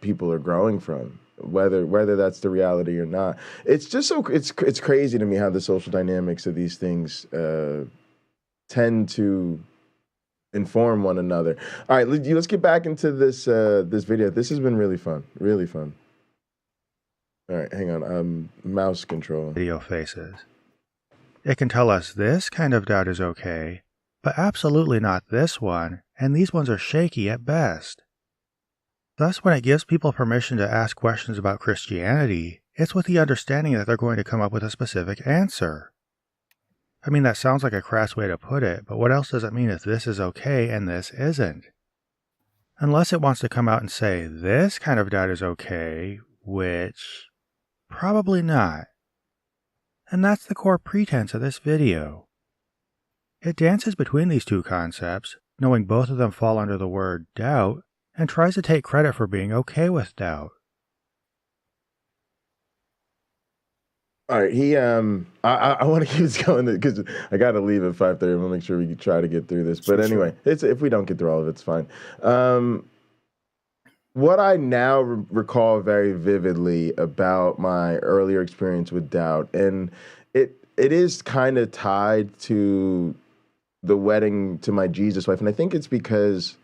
people are growing from, whether that's the reality or not. It's just it's crazy to me how the social dynamics of these things tend to inform one another. All right, let's get back into this video. This has been really fun, really fun. All right, hang on. Mouse control. Video faces. It can tell us this kind of doubt is okay, but absolutely not this one, and these ones are shaky at best. Thus, when it gives people permission to ask questions about Christianity, it's with the understanding that they're going to come up with a specific answer. I mean, that sounds like a crass way to put it, but what else does it mean if this is okay and this isn't? Unless it wants to come out and say, this kind of doubt is okay, which probably not. And that's the core pretense of this video. It dances between these two concepts, knowing both of them fall under the word doubt, and tries to take credit for being okay with doubt. All right, I want to keep this going because I got to leave at 5:30. I'm gonna make sure we can try to get through this. But anyway, if we don't get through all of it, it's fine. What I now recall very vividly about my earlier experience with doubt, and it is kind of tied to the wedding to my Jesus wife, and I think it's because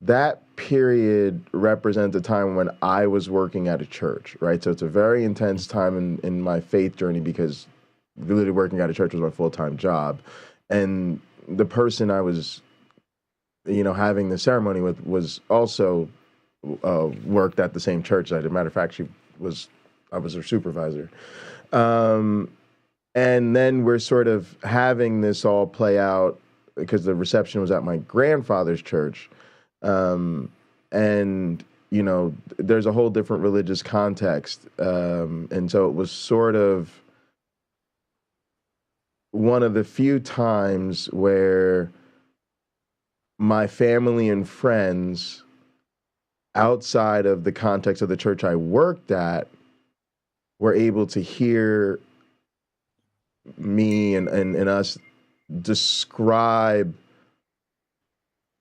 that period represents a time when I was working at a church, right? So it's a very intense time in my faith journey because literally working at a church was my full-time job. And the person I was, having the ceremony with was also worked at the same church. As a matter of fact, I was her supervisor. And then we're sort of having this all play out because the reception was at my grandfather's church. And, there's a whole different religious context. And so it was sort of one of the few times where my family and friends outside of the context of the church I worked at were able to hear me and us describe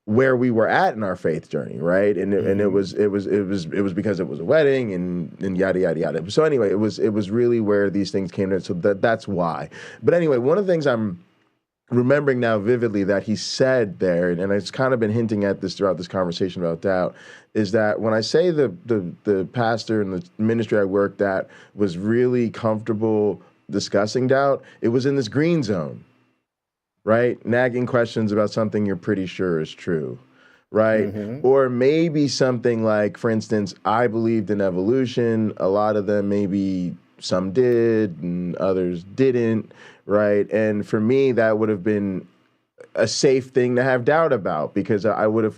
where we were at in our faith journey, right? And it was because it was a wedding and yada yada yada. So anyway, it was really where these things came in. So that's why. But anyway, one of the things I'm remembering now vividly that he said there, and I've kind of been hinting at this throughout this conversation about doubt, is that when I say the pastor and the ministry I worked at was really comfortable discussing doubt, it was in this green zone. Right? Nagging questions about something you're pretty sure is true, right? Mm-hmm. Or maybe something like, for instance, I believed in evolution. A lot of them, maybe some did and others didn't, right? And for me, that would have been a safe thing to have doubt about because I would have,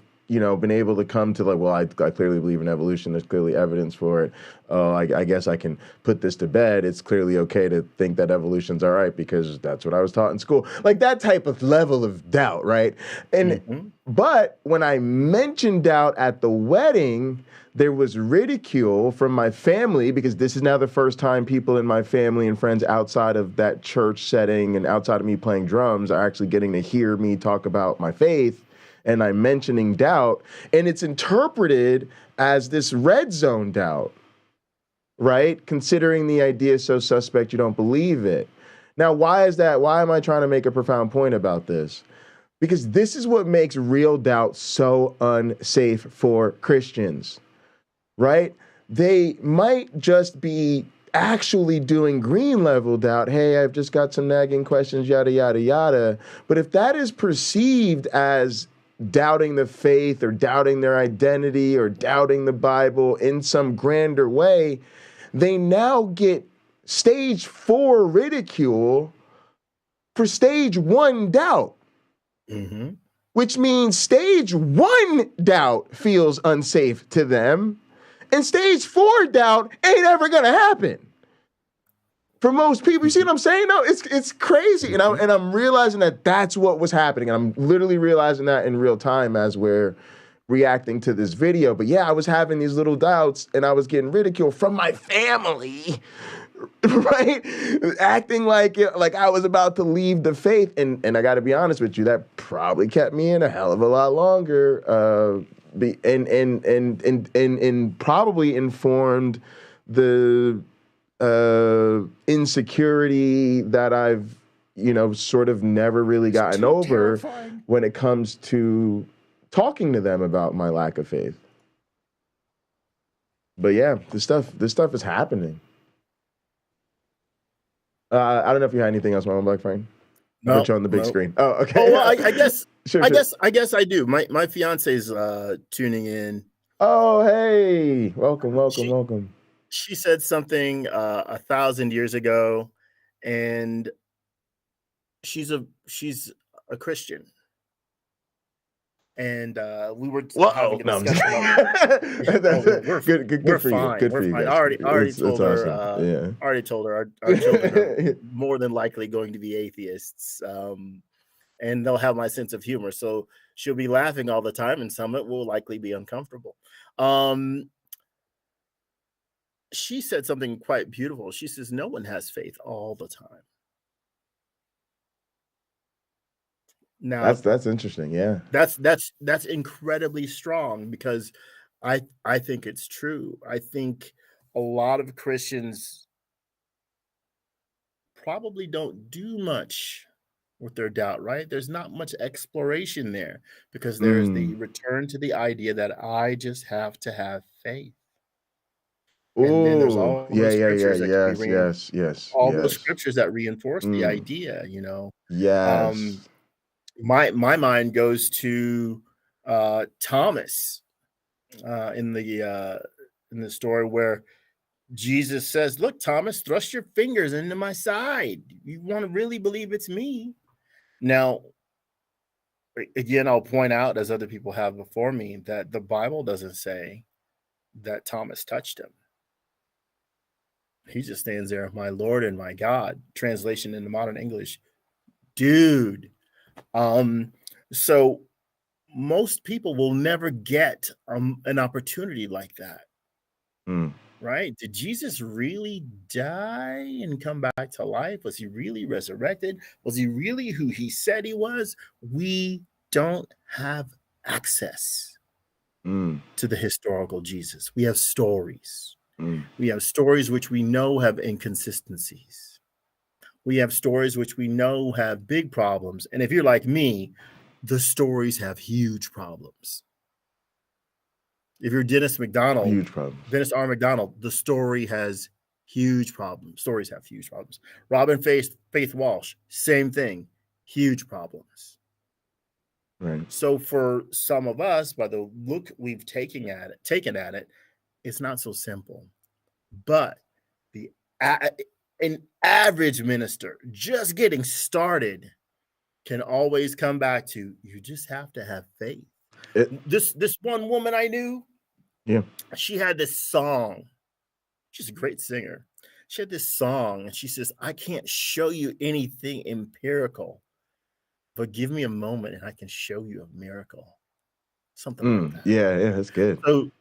been able to come to like, well, I clearly believe in evolution. There's clearly evidence for it. Oh, I guess I can put this to bed. It's clearly okay to think that evolution's all right because that's what I was taught in school. Like that type of level of doubt, right? And but when I mentioned doubt at the wedding, there was ridicule from my family because this is now the first time people in my family and friends outside of that church setting and outside of me playing drums are actually getting to hear me talk about my faith. And I'm mentioning doubt, and it's interpreted as this red zone doubt, right? Considering the idea so suspect you don't believe it. Now, why is that? Why am I trying to make a profound point about this? Because this is what makes real doubt so unsafe for Christians, right? They might just be actually doing green level doubt. Hey, I've just got some nagging questions, yada, yada, yada. But if that is perceived as doubting the faith or doubting their identity or doubting the Bible in some grander way, they now get stage 4 ridicule for stage 1 doubt. Mm-hmm. Which means stage 1 doubt feels unsafe to them, and stage 4 doubt ain't ever gonna happen. For most people, you see what I'm saying? No, it's crazy, and I'm realizing that that's what was happening, and I'm literally realizing that in real time as we're reacting to this video. But yeah, I was having these little doubts, and I was getting ridiculed from my family. Right? Acting like I was about to leave the faith. And I got to be honest with you, that probably kept me in a hell of a lot longer. And probably informed the insecurity that I've, sort of never really gotten over when it comes to talking to them about my lack of faith. But yeah, this stuff is happening. I don't know if you had anything else, Mama Black Frank. No, put you on the big screen. Oh, okay. Oh, well, I guess. Sure. I guess I do. My fiance's tuning in. Oh, hey! Welcome. She said something 1,000 years ago, and she's a Christian. And we were having a discussion. We're fine. Good for you guys. I already told her. Awesome. I already told her our children are more than likely going to be atheists, and they'll have my sense of humor. So she'll be laughing all the time, and some of it will likely be uncomfortable. She said something quite beautiful. She says, "No one has faith all the time." Now that's interesting. Yeah, that's incredibly strong, because I think it's true. I think a lot of Christians probably don't do much with their doubt, right? There's not much exploration there, because there's the return to the idea that I just have to have faith. And then there's all those scriptures yes. All those scriptures that reinforce the idea, Yes. My mind goes to Thomas in the story where Jesus says, "Look, Thomas, thrust your fingers into my side. You want to really believe it's me?" Now, again, I'll point out, as other people have before me, that the Bible doesn't say that Thomas touched him. He just stands there, "My Lord and my God." Translation into modern English, dude. So most people will never get an opportunity like that. Right? Did Jesus really die and come back to life? Was he really resurrected? Was he really who he said he was? We don't have access to the historical Jesus. We have stories. We have stories which we know have inconsistencies. We have stories which we know have big problems. And if you're like me, the stories have huge problems. If you're Dennis McDonald, Dennis R. McDonald, the story has huge problems. Stories have huge problems. Robin Faith Walsh, same thing, huge problems. Right. So for some of us, by the look we've taken at it, it's not so simple. But an average minister just getting started can always come back to, you just have to have faith. This one woman I knew, she had this song. She's a great singer. She had this song, and she says, "I can't show you anything empirical, but give me a moment and I can show you a miracle." Something like that. Yeah, that's good. So,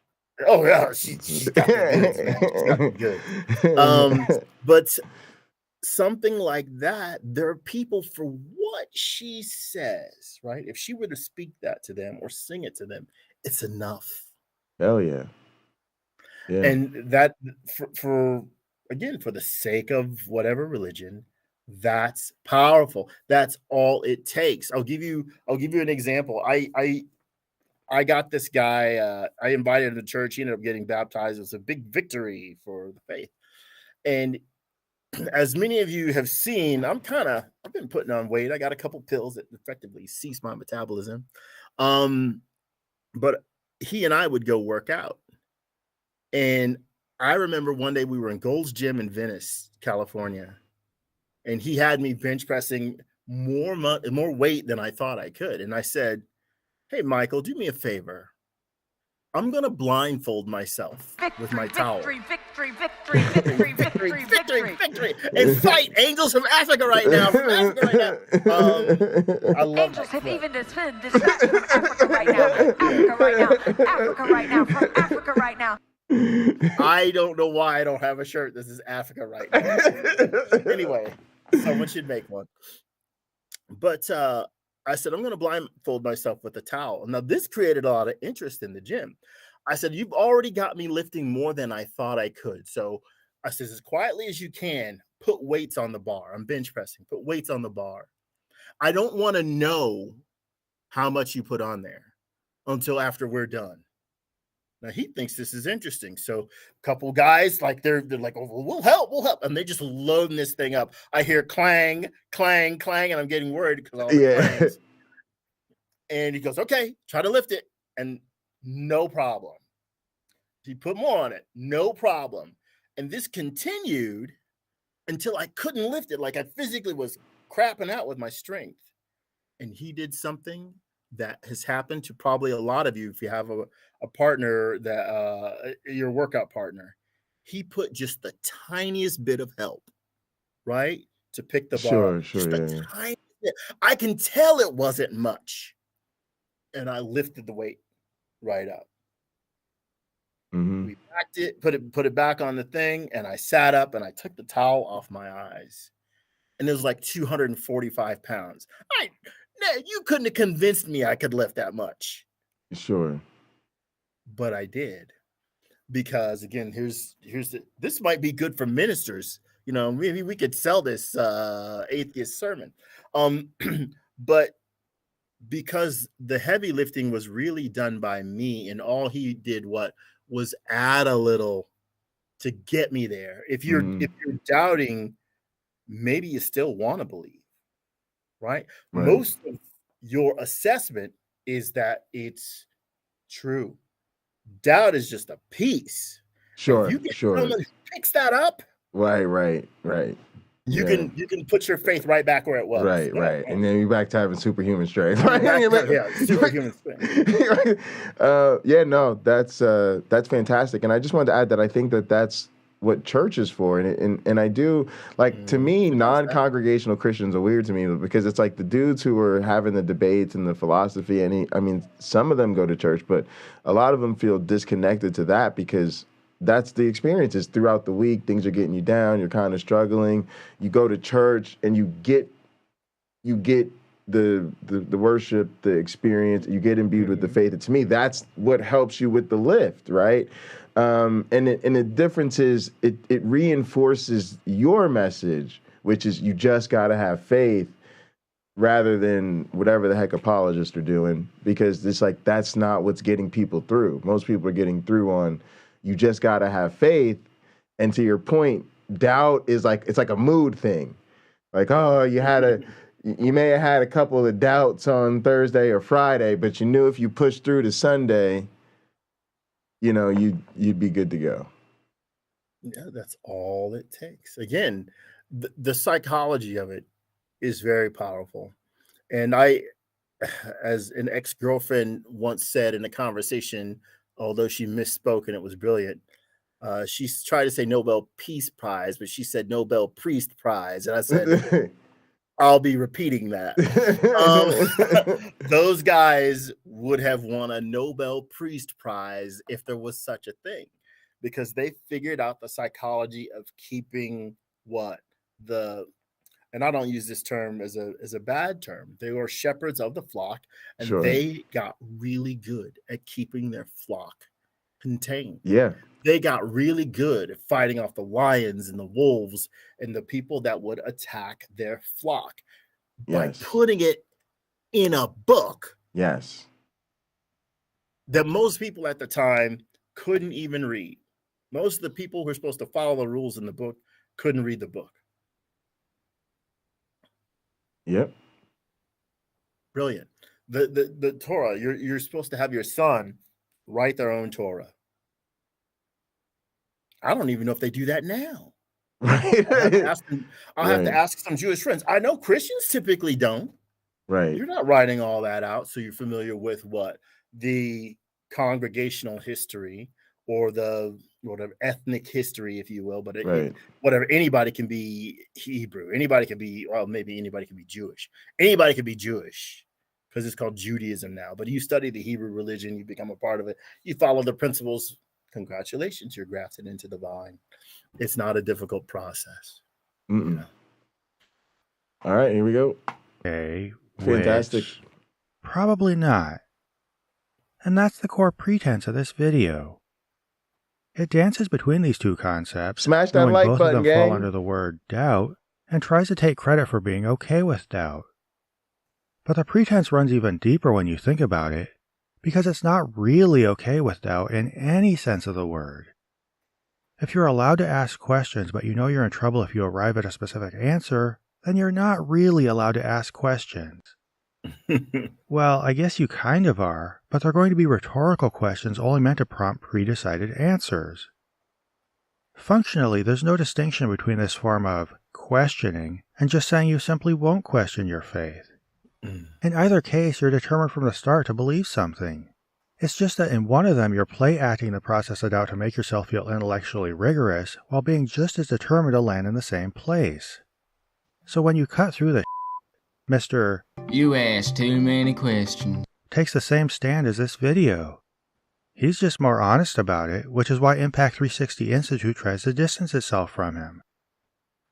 she's got the goods, man. She's got the goods. But something like that, there are people, for what she says, right? If she were to speak that to them or sing it to them, it's enough. Hell yeah. And that, for again, for the sake of whatever religion, That's powerful. That's all it takes. I'll give you an example. I got this guy, I invited him to church. He ended up getting baptized. It was a big victory for the faith. And as many of you have seen, I've been putting on weight. I got a couple pills that effectively cease my metabolism. But he and I would go work out. And I remember one day we were in Gold's Gym in Venice, California. And he had me bench pressing more weight than I thought I could. And I said, "Hey, Michael, do me a favor. I'm going to blindfold myself with my towel. Victory, and fight angels from Africa right now. I love angels have even dispatched from Africa right now. From Africa right now. I don't know why I don't have a shirt. This is Africa right now. Anyway, someone should make one. But I said, I'm going to blindfold myself with a towel. Now, this created a lot of interest in the gym. I said, you've already got me lifting more than I thought I could. So I said, as quietly as you can, put weights on the bar. I'm bench pressing. Put weights on the bar. I don't want to know how much you put on there until after we're done. Now, he thinks this is interesting. So a couple guys, like they're like, oh, we'll help. And they just loading this thing up. I hear clang, clang, clang, and I'm getting worried because all the clangs. And he goes, okay, try to lift it. And no problem. He put more on it. No problem. And this continued until I couldn't lift it. Like I physically was crapping out with my strength. And he did something that has happened to probably a lot of you if you have a partner that your workout partner. He put just the tiniest bit of help, right, to pick the bar. Sure, the tiniest bit. I can tell it wasn't much, and I lifted the weight right up. Mm-hmm. We backed it, put it back on the thing, and I sat up and I took the towel off my eyes, and it was like 245 pounds. You couldn't have convinced me I could lift that much. Sure. But I did. Because again, this might be good for ministers. You know, maybe we could sell this atheist sermon. But because the heavy lifting was really done by me, and all he did was add a little to get me there. If you're doubting, maybe you still want to believe. Right? Most of your assessment is that it's true. Doubt is just a piece. Sure. If you get someone who picks that up, right. You can put your faith right back where it was. Right. And then you're back to having superhuman strength. Superhuman strength. That's fantastic. And I just wanted to add that I think that that's what church is for. And I do, like, to me, non-congregational Christians are weird to me because it's like the dudes who are having the debates and the philosophy, and some of them go to church, but a lot of them feel disconnected to that because that's the experiences throughout the week. Things are getting you down. You're kind of struggling. You go to church and you get the worship, the experience. You get imbued with the faith. And to me, that's what helps you with the lift, right? And the difference is it reinforces your message, which is you just got to have faith rather than whatever the heck apologists are doing, because it's like that's not what's getting people through. Most people are getting through on you just got to have faith. And to your point, doubt is like it's like a mood thing. Like, oh, you may have had a couple of doubts on Thursday or Friday, but you knew if you pushed through to Sunday, you know, you'd be good to go. Yeah, that's all it takes. Again, the psychology of it is very powerful. And I, as an ex-girlfriend once said in a conversation, although she misspoke and it was brilliant, she tried to say Nobel Peace Prize, but she said Nobel Priest Prize. And I said, I'll be repeating that. Those guys would have won a Nobel Priest Prize if there was such a thing, because they figured out the psychology of keeping and I don't use this term as a bad term. They were shepherds of the flock, and they got really good at keeping their flock contained. Yeah. They got really good at fighting off the lions and the wolves and the people that would attack their flock by putting it in a book. Yes. That most people at the time couldn't even read. Most of the people who are supposed to follow the rules in the book couldn't read the book. Yep. Brilliant. The Torah, you're supposed to have your son write their own Torah. I don't even know if they do that now. Right. I'll have to ask some Jewish friends. I know Christians typically don't. Right. You're not writing all that out, so you're familiar with what? The congregational history or the whatever ethnic history, if you will, but whatever. Anybody can be Hebrew. Anybody can be, well, maybe anybody can be Jewish. Anybody can be Jewish because it's called Judaism now. But you study the Hebrew religion, you become a part of it. You follow the principles. Congratulations, you're grafted into the vine. It's not a difficult process. You know? All right, here we go. Okay. Fantastic. Probably not. And that's the core pretense of this video. It dances between these two concepts, smash that like both button, of them gang. fall under the word doubt, and tries to take credit for being okay with doubt. But the pretense runs even deeper when you think about it, because it's not really okay with doubt in any sense of the word. If you're allowed to ask questions, but you know you're in trouble if you arrive at a specific answer, then you're not really allowed to ask questions. Well, I guess you kind of are, but they're going to be rhetorical questions only meant to prompt pre-decided answers. Functionally, there's no distinction between this form of questioning and just saying you simply won't question your faith. In either case, you're determined from the start to believe something. It's just that in one of them, you're play-acting the process of doubt to make yourself feel intellectually rigorous, while being just as determined to land in the same place. So when you cut through the Mr. You ask too many questions takes the same stand as this video. He's just more honest about it, which is why Impact 360 Institute tries to distance itself from him.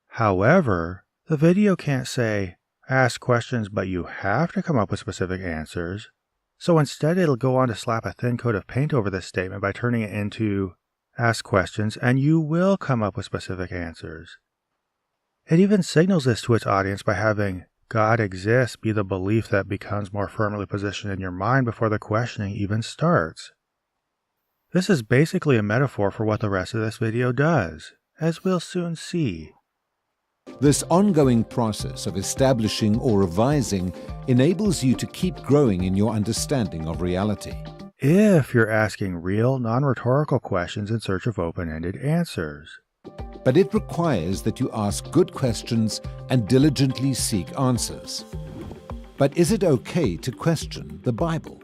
However, the video can't say, ask questions but you have to come up with specific answers, so instead it'll go on to slap a thin coat of paint over this statement by turning it into, ask questions and you will come up with specific answers. It even signals this to its audience by having God exists be the belief that becomes more firmly positioned in your mind before the questioning even starts. This is basically a metaphor for what the rest of this video does, as we'll soon see. This ongoing process of establishing or revising enables you to keep growing in your understanding of reality. If you're asking real, non-rhetorical questions in search of open-ended answers. But it requires that you ask good questions and diligently seek answers. But is it okay to question the Bible?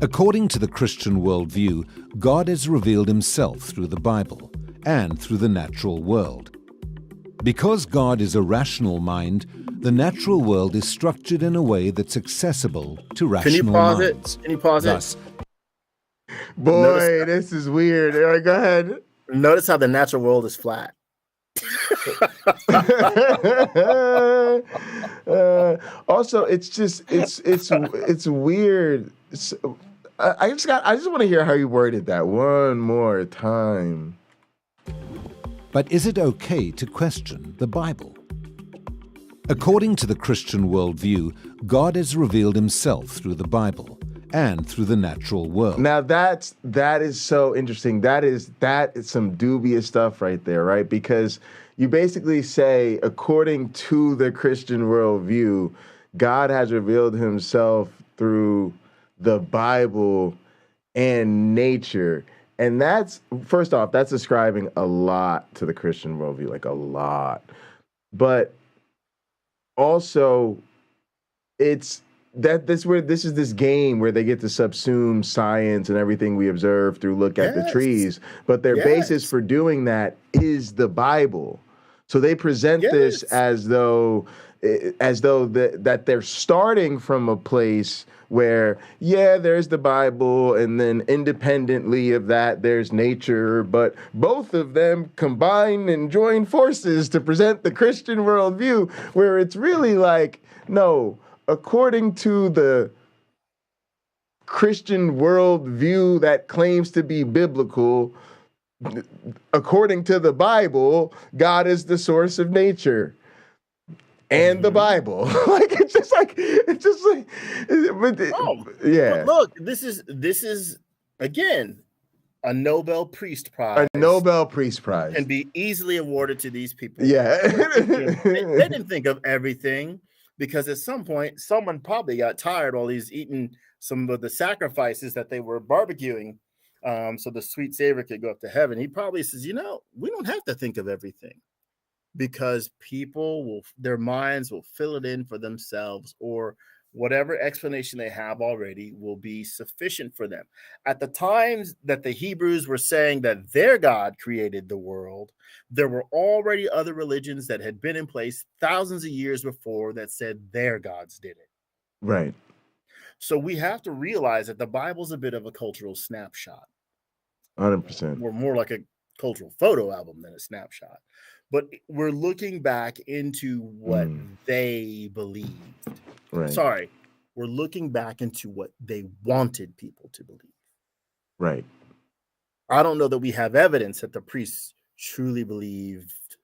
According to the Christian worldview, God has revealed himself through the Bible and through the natural world. Because God is a rational mind, the natural world is structured in a way that's accessible to rational minds. Can you pause Thus, Boy, this is weird. All right, go ahead. Notice how the natural world is flat. Also, it's just it's weird. I just want to hear how you worded that one more time. But is it okay to question the Bible? According to the Christian worldview, God has revealed himself through the Bible and through the natural world. Now that is so interesting. That is some dubious stuff right there, right? Because you basically say, according to the Christian worldview, God has revealed himself through the Bible and nature. And that's, first off, that's ascribing a lot to the Christian worldview, like a lot. But also, it's that this is this game where they get to subsume science and everything we observe through look at the trees. But their basis for doing that is the Bible. So they present this as though that they're starting from a place where, there's the Bible, and then independently of that, there's nature, but both of them combine and join forces to present the Christian worldview, where it's really like, no, according to the Christian worldview that claims to be biblical, according to the Bible, God is the source of nature and the Bible. Like it's just like yeah. Look, this is again a Nobel Priest Prize. A Nobel Priest Prize can be easily awarded to these people. Yeah. They didn't think of everything, because at some point someone probably got tired while he's eating some of the sacrifices that they were barbecuing, so the sweet savor could go up to heaven. He probably says, we don't have to think of everything, because their minds will fill it in for themselves, or whatever explanation they have already will be sufficient for them. At the times that the Hebrews were saying that their God created the world, there were already other religions that had been in place thousands of years before that said their gods did it. Right. So we have to realize that the Bible's a bit of a cultural snapshot. 100%. We're more like a cultural photo album than a snapshot. But we're looking back into what they believed. Right. Sorry, we're looking back into what they wanted people to believe. Right. I don't know that we have evidence that the priests truly believed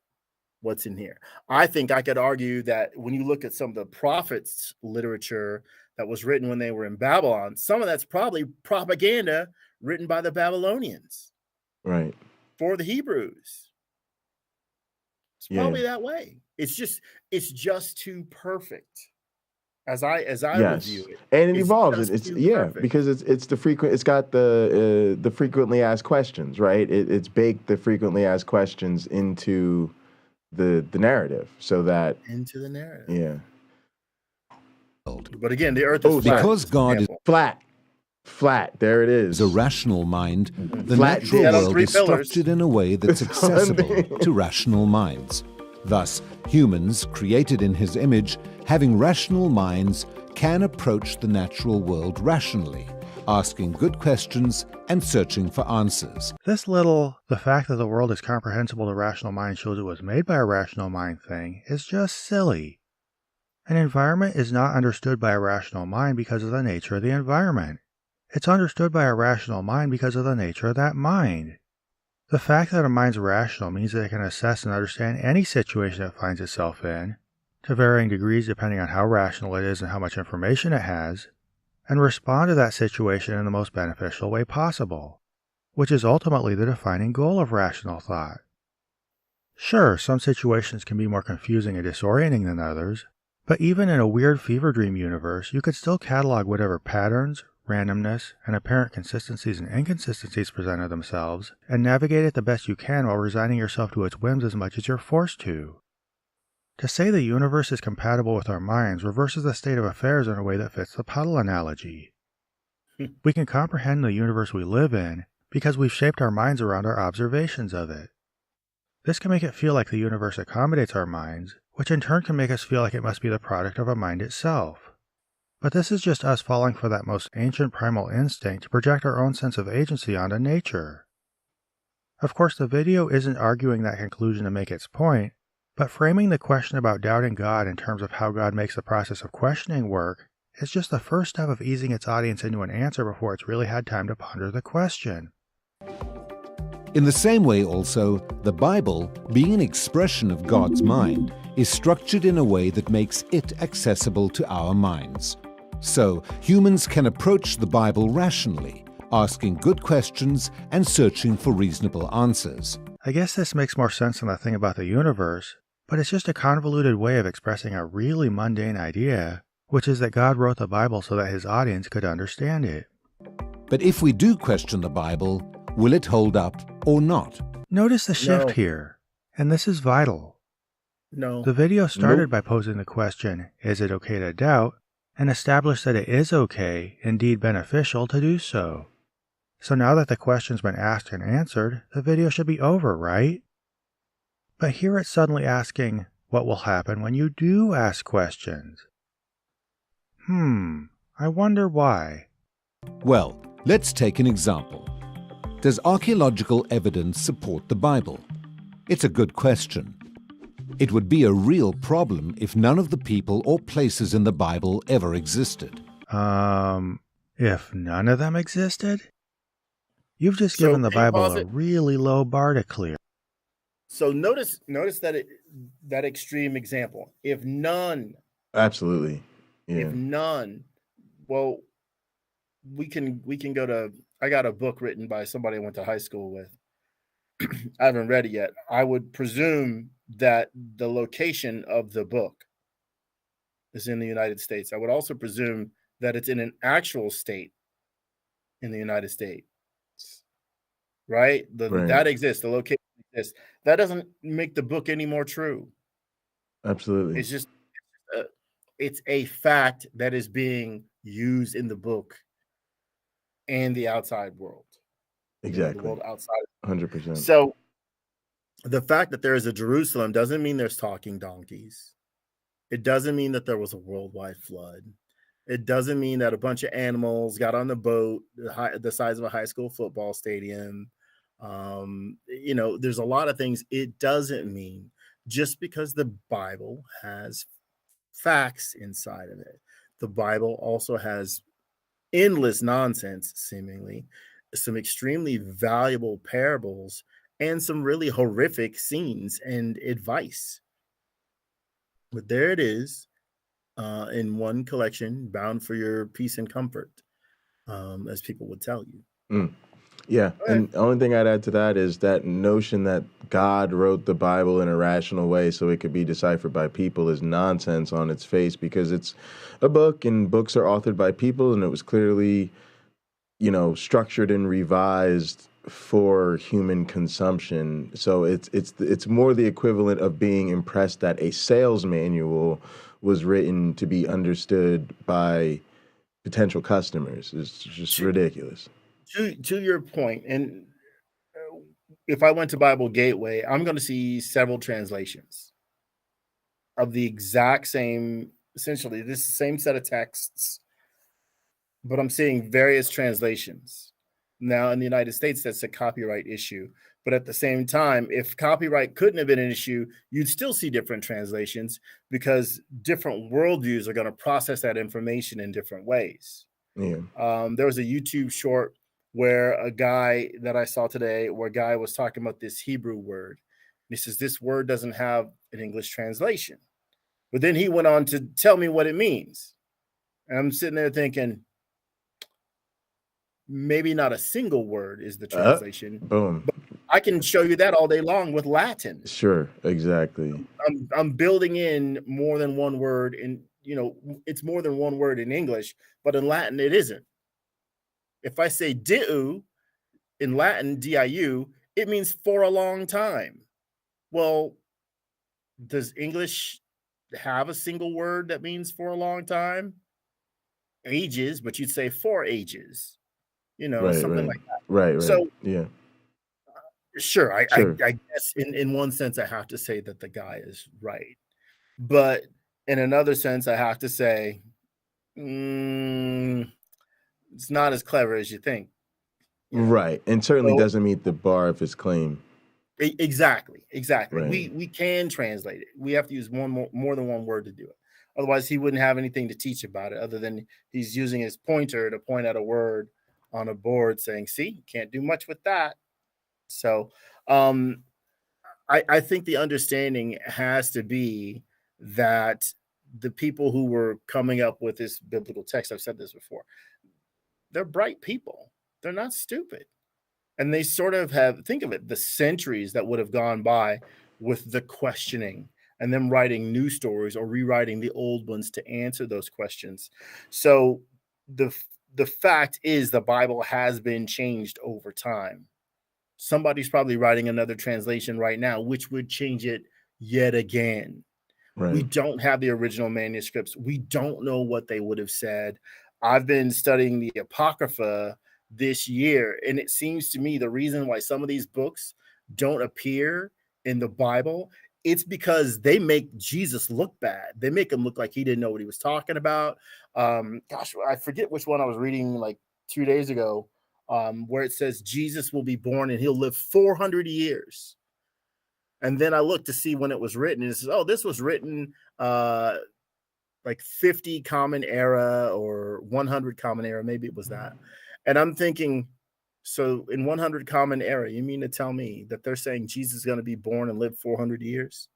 what's in here. I think I could argue that when you look at some of the prophets' literature that was written when they were in Babylon, some of that's probably propaganda written by the Babylonians. Right. For the Hebrews. It's probably that way. It's just too perfect. As I review it, and it evolves. It's because it's the frequent. It's got the frequently asked questions, right? It's baked the frequently asked questions into the narrative, so that into the narrative. Yeah. But again, the earth is flat. Because God is flat. There it is. A rational mind. The Flat natural disk. world is structured in a way that's accessible to rational minds. Thus, humans, created in his image, having rational minds, can approach the natural world rationally, asking good questions and searching for answers. The fact that the world is comprehensible to rational mind shows it was made by a rational mind thing is just silly. An environment is not understood by a rational mind because of the nature of the environment. It's understood by a rational mind because of the nature of that mind. The fact that a mind's rational means that it can assess and understand any situation it finds itself in, to varying degrees depending on how rational it is and how much information it has, and respond to that situation in the most beneficial way possible, which is ultimately the defining goal of rational thought. Sure, some situations can be more confusing and disorienting than others, but even in a weird fever dream universe, you could still catalog whatever patterns, randomness, and apparent consistencies and inconsistencies presented themselves, and navigate it the best you can while resigning yourself to its whims as much as you're forced to. To say the universe is compatible with our minds reverses the state of affairs in a way that fits the puddle analogy. We can comprehend the universe we live in because we've shaped our minds around our observations of it. This can make it feel like the universe accommodates our minds, which in turn can make us feel like it must be the product of a mind itself. But this is just us falling for that most ancient primal instinct to project our own sense of agency onto nature. Of course, the video isn't arguing that conclusion to make its point, but framing the question about doubting God in terms of how God makes the process of questioning work is just the first step of easing its audience into an answer before it's really had time to ponder the question. In the same way also, the Bible, being an expression of God's mind, is structured in a way that makes it accessible to our minds. So, humans can approach the Bible rationally, asking good questions and searching for reasonable answers. I guess this makes more sense than the thing about the universe, but it's just a convoluted way of expressing a really mundane idea, which is that God wrote the Bible so that his audience could understand it. But if we do question the Bible, will it hold up or not? Notice the shift here, and this is vital. No. The video started by posing the question, is it okay to doubt, and established that it is okay, indeed beneficial, to do so. So now that the question's been asked and answered, the video should be over, right? But here it's suddenly asking, what will happen when you do ask questions? I wonder why. Well, let's take an example. Does archaeological evidence support the Bible? It's a good question. It would be a real problem if none of the people or places in the Bible ever existed. If none of them existed? You've just So given the can you Bible pause a it? really low bar to clear. So notice that extreme example. If none, Absolutely. Yeah. well, we can go to. I got a book written by somebody I went to high school with. I haven't read it yet. I would presume that the location of the book is in the United States. I would also presume that it's in an actual state in the United States, right? Right. That exists. The location exists. That doesn't make the book any more true. Absolutely. It's just it's a fact that is being used in the book and the outside world. Exactly. The world outside. 100%. So the fact that there is a Jerusalem doesn't mean there's talking donkeys. It doesn't mean that there was a worldwide flood. It doesn't mean that a bunch of animals got on the boat the size of a high school football stadium. There's a lot of things it doesn't mean just because the Bible has facts inside of it. The Bible also has endless nonsense, seemingly, some extremely valuable parables, and some really horrific scenes and advice. But there it is in one collection, bound for your peace and comfort, as people would tell you. Yeah. And the only thing I'd add to that is that notion that God wrote the Bible in a rational way so it could be deciphered by people is nonsense on its face, because it's a book and books are authored by people, and it was clearly, structured and revised for human consumption. So it's more the equivalent of being impressed that a sales manual was written to be understood by potential customers. It's just ridiculous. To your point, and if I went to Bible Gateway, I'm going to see several translations of the exact same, essentially this same set of texts, but I'm seeing various translations. Now, in the United States, that's a copyright issue. But at the same time, if copyright couldn't have been an issue, you'd still see different translations because different worldviews are going to process that information in different ways. Yeah. There was a YouTube short where a guy that I saw today, where a guy was talking about this Hebrew word. And he says, this word doesn't have an English translation. But then he went on to tell me what it means. And I'm sitting there thinking, maybe not a single word is the translation. Boom. But I can show you that all day long with Latin. Sure, exactly. I'm building in more than one word in, it's more than one word in English, but in Latin it isn't. If I say diu in Latin, diu, it means for a long time. Well, does English have a single word that means for a long time? Ages, but you'd say for ages. Something like that. Right. So, yeah. Sure, I guess in one sense I have to say that the guy is right. But in another sense, I have to say, it's not as clever as you think. Right. And certainly doesn't meet the bar of his claim. Exactly. Right. We can translate it. We have to use more than one word to do it. Otherwise, he wouldn't have anything to teach about it other than he's using his pointer to point at a word on a board saying, see, you can't do much with that. So I think the understanding has to be that the people who were coming up with this biblical text, I've said this before, they're bright people. They're not stupid. And they sort of think of it, the centuries that would have gone by with the questioning and them writing new stories or rewriting the old ones to answer those questions. So the fact is the Bible has been changed over time. Somebody's probably writing another translation right now, which would change it yet again. Right. We don't have the original manuscripts. We don't know what they would have said. I've been studying the Apocrypha this year, and it seems to me the reason why some of these books don't appear in the Bible, it's because they make Jesus look bad. They make him look like he didn't know what he was talking about. I forget which one I was reading like 2 days ago, where it says Jesus will be born and he'll live 400 years. And then I looked to see when it was written, and it says, oh, this was written like 50 common era or 100 common era. Maybe it was that. And I'm thinking, so in 100 common era, you mean to tell me that they're saying Jesus is going to be born and live 400 years?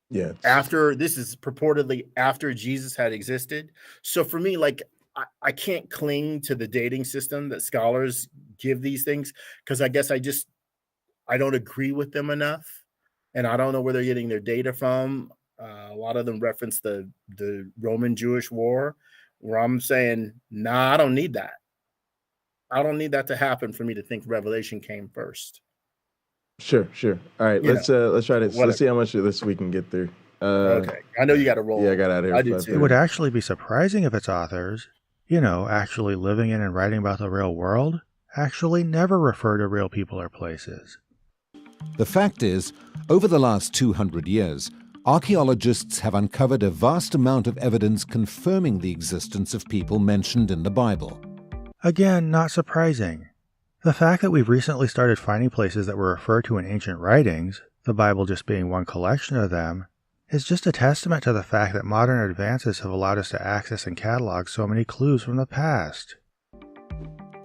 Yeah. After, this is purportedly after Jesus had existed. So for me, like, I can't cling to the dating system that scholars give these things, because I guess I don't agree with them enough. And I don't know where they're getting their data from. A lot of them reference the Roman Jewish War, where I'm saying, nah, I don't need that. I don't need that to happen for me to think Revelation came first. Sure. All right, let's try to let's see how much of this we can get through. Okay, I know you got to roll. Yeah, I got out of here. I do too. It would actually be surprising if its authors, actually living in and writing about the real world, actually never refer to real people or places. The fact is, over the last 200 years, archaeologists have uncovered a vast amount of evidence confirming the existence of people mentioned in the Bible. Again, not surprising. The fact that we've recently started finding places that were referred to in ancient writings, the Bible just being one collection of them, is just a testament to the fact that modern advances have allowed us to access and catalog so many clues from the past.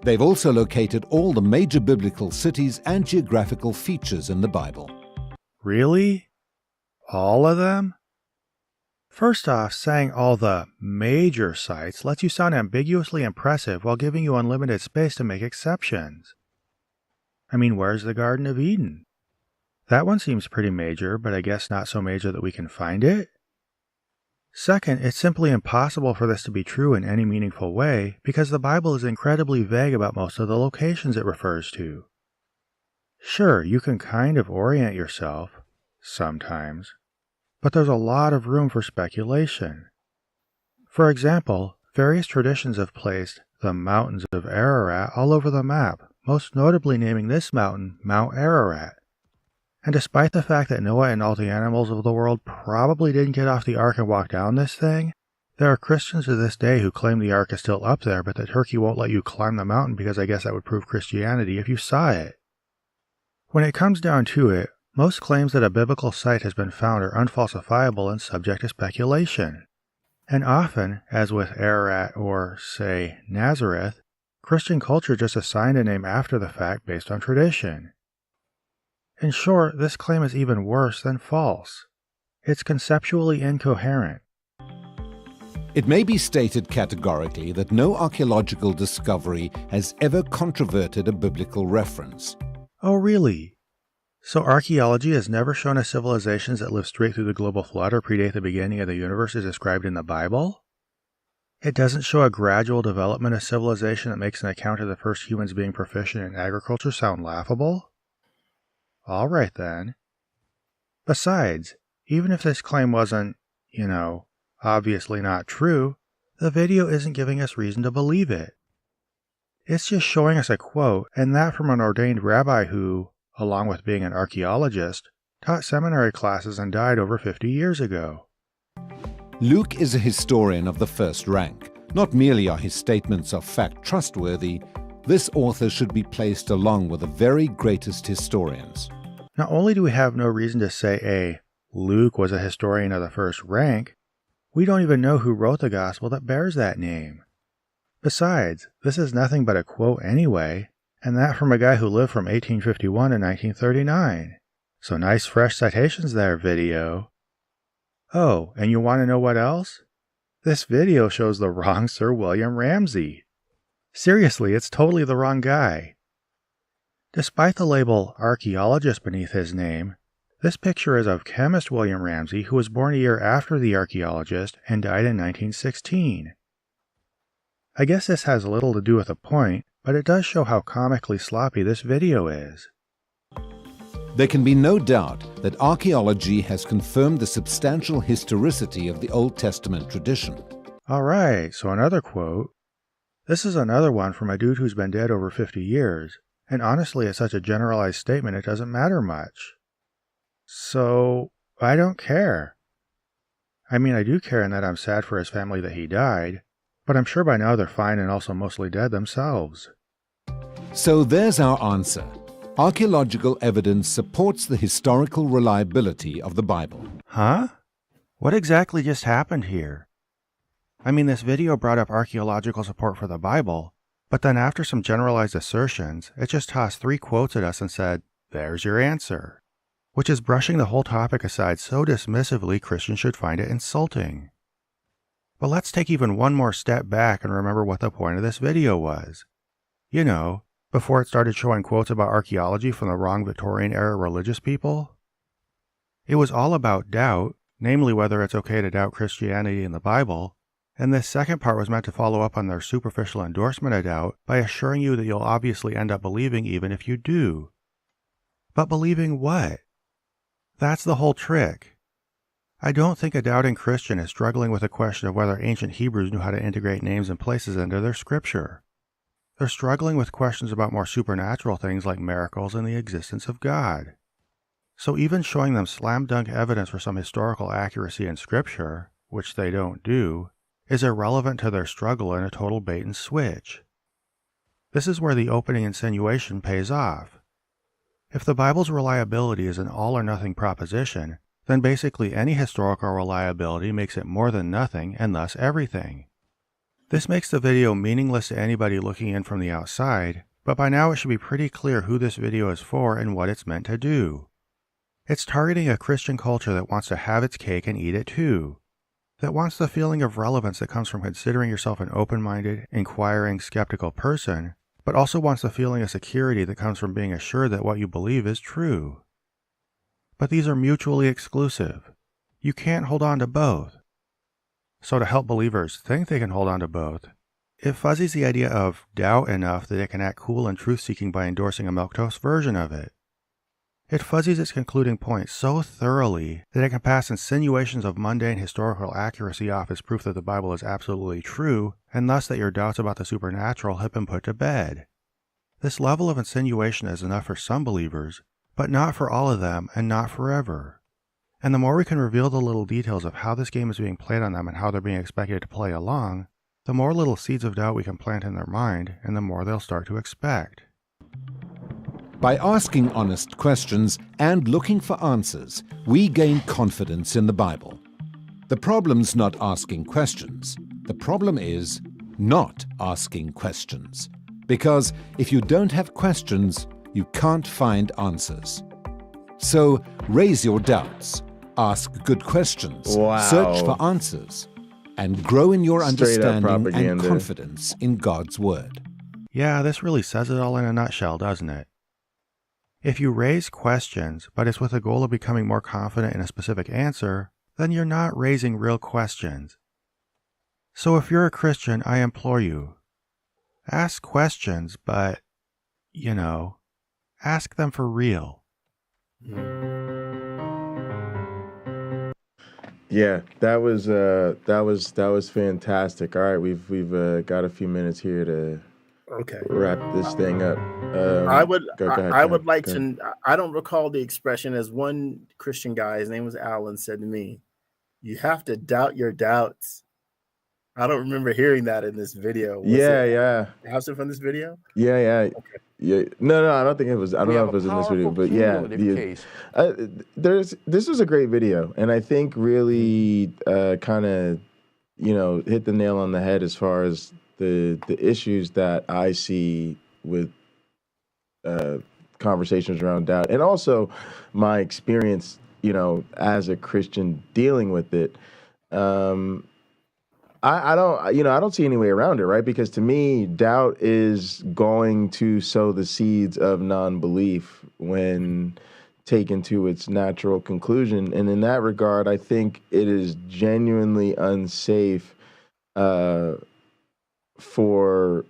They've also located all the major biblical cities and geographical features in the Bible. Really? All of them? First off, saying all the major sites lets you sound ambiguously impressive while giving you unlimited space to make exceptions. I mean, where's the Garden of Eden? That one seems pretty major, but I guess not so major that we can find it. Second, it's simply impossible for this to be true in any meaningful way because the Bible is incredibly vague about most of the locations it refers to. Sure, you can kind of orient yourself, sometimes, but there's a lot of room for speculation. For example, various traditions have placed the mountains of Ararat all over the map, most notably naming this mountain Mount Ararat. And despite the fact that Noah and all the animals of the world probably didn't get off the ark and walk down this thing, there are Christians to this day who claim the ark is still up there, but that Turkey won't let you climb the mountain because I guess that would prove Christianity if you saw it. When it comes down to it, most claims that a biblical site has been found are unfalsifiable and subject to speculation. And often, as with Ararat or, say, Nazareth, Christian culture just assigned a name after the fact based on tradition. In short, this claim is even worse than false. It's conceptually incoherent. It may be stated categorically that no archaeological discovery has ever controverted a biblical reference. Oh, really? So archaeology has never shown us civilizations that lived straight through the global flood or predate the beginning of the universe as described in the Bible? It doesn't show a gradual development of civilization that makes an account of the first humans being proficient in agriculture sound laughable? All right then. Besides, even if this claim wasn't, obviously not true, the video isn't giving us reason to believe it. It's just showing us a quote, and that from an ordained rabbi who, along with being an archaeologist, taught seminary classes and died over 50 years ago. Luke is a historian of the first rank. Not merely are his statements of fact trustworthy, this author should be placed along with the very greatest historians. Not only do we have no reason to say Luke was a historian of the first rank, we don't even know who wrote the gospel that bears that name. Besides, this is nothing but a quote anyway, and that from a guy who lived from 1851 to 1939. So nice fresh citations there, video. Oh, and you want to know what else? This video shows the wrong Sir William Ramsay. Seriously, it's totally the wrong guy. Despite the label archaeologist beneath his name, this picture is of chemist William Ramsay, who was born a year after the archaeologist and died in 1916. I guess this has little to do with the point, but it does show how comically sloppy this video is. There can be no doubt that archaeology has confirmed the substantial historicity of the Old Testament tradition. Alright, so another quote. This is another one from a dude who's been dead over 50 years, and honestly it's such a generalized statement it doesn't matter much. So, I don't care. I mean, I do care in that I'm sad for his family that he died, but I'm sure by now they're fine and also mostly dead themselves. So there's our answer. Archaeological evidence supports the historical reliability of the Bible. Huh? What exactly just happened here? I mean, this video brought up archaeological support for the Bible, but then after some generalized assertions, it just tossed 3 quotes at us and said, "There's your answer," which is brushing the whole topic aside so dismissively Christians should find it insulting. But let's take even one more step back and remember what the point of this video was. You know, before it started showing quotes about archaeology from the wrong Victorian-era religious people. It was all about doubt, namely whether it's okay to doubt Christianity and the Bible, and this second part was meant to follow up on their superficial endorsement of doubt by assuring you that you'll obviously end up believing even if you do. But believing what? That's the whole trick. I don't think a doubting Christian is struggling with the question of whether ancient Hebrews knew how to integrate names and places into their scripture. They're struggling with questions about more supernatural things like miracles and the existence of God. So even showing them slam dunk evidence for some historical accuracy in scripture, which they don't do, is irrelevant to their struggle and a total bait and switch. This is where the opening insinuation pays off. If the Bible's reliability is an all or nothing proposition, then basically any historical reliability makes it more than nothing and thus everything. This makes the video meaningless to anybody looking in from the outside, but by now it should be pretty clear who this video is for and what it's meant to do. It's targeting a Christian culture that wants to have its cake and eat it too. That wants the feeling of relevance that comes from considering yourself an open-minded, inquiring, skeptical person, but also wants the feeling of security that comes from being assured that what you believe is true. But these are mutually exclusive. You can't hold on to both. So to help believers think they can hold on to both, it fuzzies the idea of doubt enough that it can act cool and truth-seeking by endorsing a milquetoast version of it. It fuzzies its concluding point so thoroughly that it can pass insinuations of mundane historical accuracy off as proof that the Bible is absolutely true, and thus that your doubts about the supernatural have been put to bed. This level of insinuation is enough for some believers, but not for all of them and not forever. And the more we can reveal the little details of how this game is being played on them and how they're being expected to play along, the more little seeds of doubt we can plant in their mind, and the more they'll start to expect. By asking honest questions and looking for answers, we gain confidence in the Bible. The problem's not asking questions. The problem is not asking questions. Because if you don't have questions, you can't find answers. So raise your doubts, ask good questions, search for answers, and grow in your understanding and confidence in God's Word. Yeah, this really says it all in a nutshell, doesn't it? If you raise questions, but it's with the goal of becoming more confident in a specific answer, then you're not raising real questions. So if you're a Christian, I implore you, ask questions, but, ask them for real. Yeah, that was fantastic. All right, we've got a few minutes here to wrap this thing up. I would like to. I don't recall the expression, as one Christian guy, his name was Alan, said to me, "You have to doubt your doubts." I don't remember hearing that in this video. Yeah. Absent from this video? Yeah. Okay. Yeah. No, I don't think it was. I don't know if it was in this video, but yeah. This was a great video, and I think really kind of, hit the nail on the head as far as the issues that I see with conversations around doubt, and also my experience, as a Christian dealing with it. I don't see any way around it, right? Because to me, doubt is going to sow the seeds of non-belief when taken to its natural conclusion. And in that regard, I think it is genuinely unsafe for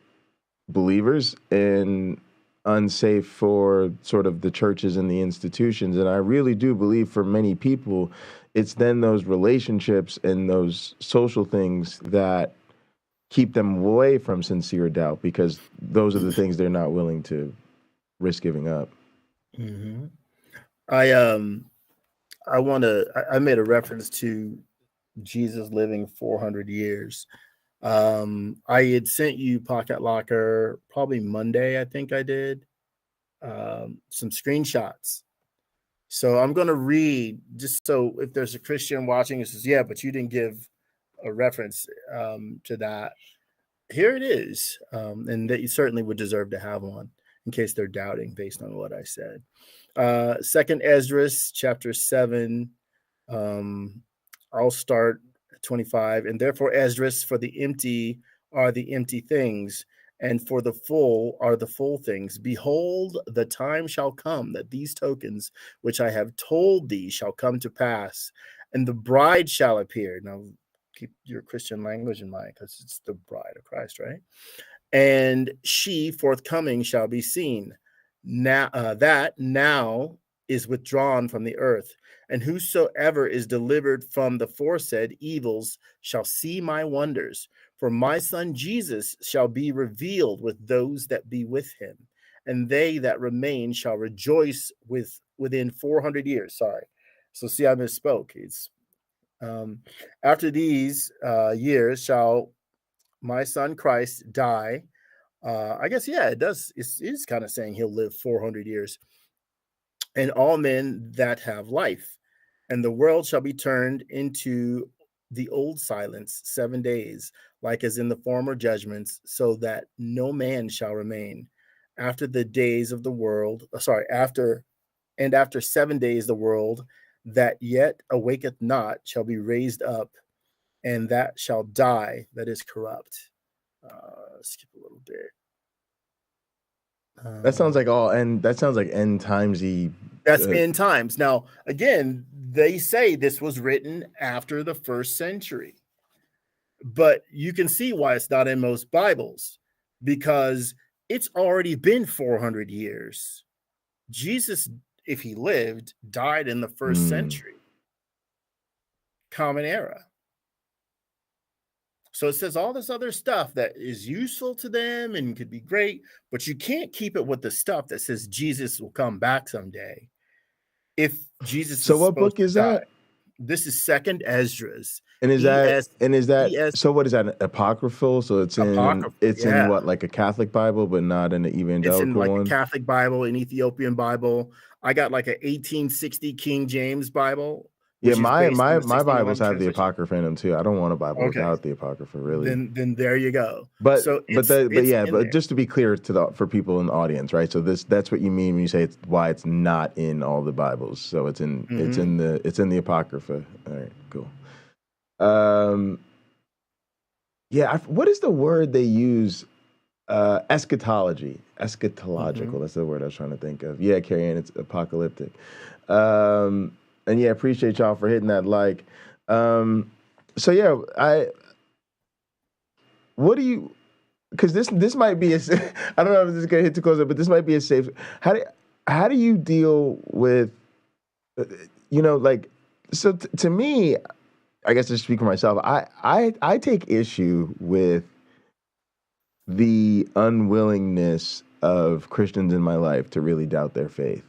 believers and unsafe for sort of the churches and the institutions. And I really do believe for many people, it's then those relationships and those social things that keep them away from sincere doubt, because those are the things they're not willing to risk giving up. Mm-hmm. I made a reference to Jesus living 400 years. I had sent you, Pocket Locker, probably Monday, I think I did, some screenshots So I'm going to read, just so if there's a Christian watching, it says, yeah, but you didn't give a reference to that. Here it is. And that you certainly would deserve to have one in case they're doubting based on what I said. Second Esdras, chapter 7. I'll start at 25. And therefore, Esdras, for the empty are the empty things, and for the full are the full things. Behold, the time shall come that these tokens which I have told thee shall come to pass, and the bride shall appear. Now, keep your Christian language in mind, because it's the bride of Christ, right? And she forthcoming shall be seen. Now that now is withdrawn from the earth, and whosoever is delivered from the foresaid evils shall see my wonders. For my son Jesus shall be revealed with those that be with him, and they that remain shall rejoice within 400 years. Sorry. So see, I misspoke. It's after these years shall my son Christ die. I guess, yeah, it does. It's kind of saying he'll live 400 years. And all men that have life, and the world shall be turned into the old silence 7 days, like as in the former judgments, so that no man shall remain. After the days of the world, after 7 days, the world that yet awaketh not shall be raised up, and that shall die that is corrupt. Skip a little bit. That sounds like end timesy. That's end times. Now, again, they say this was written after the 1st century, but you can see why it's not in most Bibles, because it's already been 400 years. Jesus, if he lived, died in the 1st century, Common Era. So it says all this other stuff that is useful to them and could be great, but you can't keep it with the stuff that says Jesus will come back someday. If Jesus, so what book is that? This is Second Esdras. And is that so? What is that? An apocryphal? So it's in what, like a Catholic Bible, but not in the evangelical one? It's in like a Catholic Bible, an Ethiopian Bible. I got like a 1860 King James Bible. Yeah, my Bibles have the Apocrypha in them too. I don't want a Bible without the Apocrypha, really. Then there you go. But just to be clear for people in the audience, right? So that's what you mean when you say why it's not in all the Bibles. So it's in the Apocrypha. All right, cool. What is the word they use? Eschatology, eschatological. That's the word I was trying to think of. Yeah, Carrie Ann, it's apocalyptic. And yeah, appreciate y'all for hitting that like. So yeah, because this might be I don't know if this is gonna hit too close, but this might be a safe. How do you deal with, so to me, I guess to speak for myself, I take issue with the unwillingness of Christians in my life to really doubt their faith.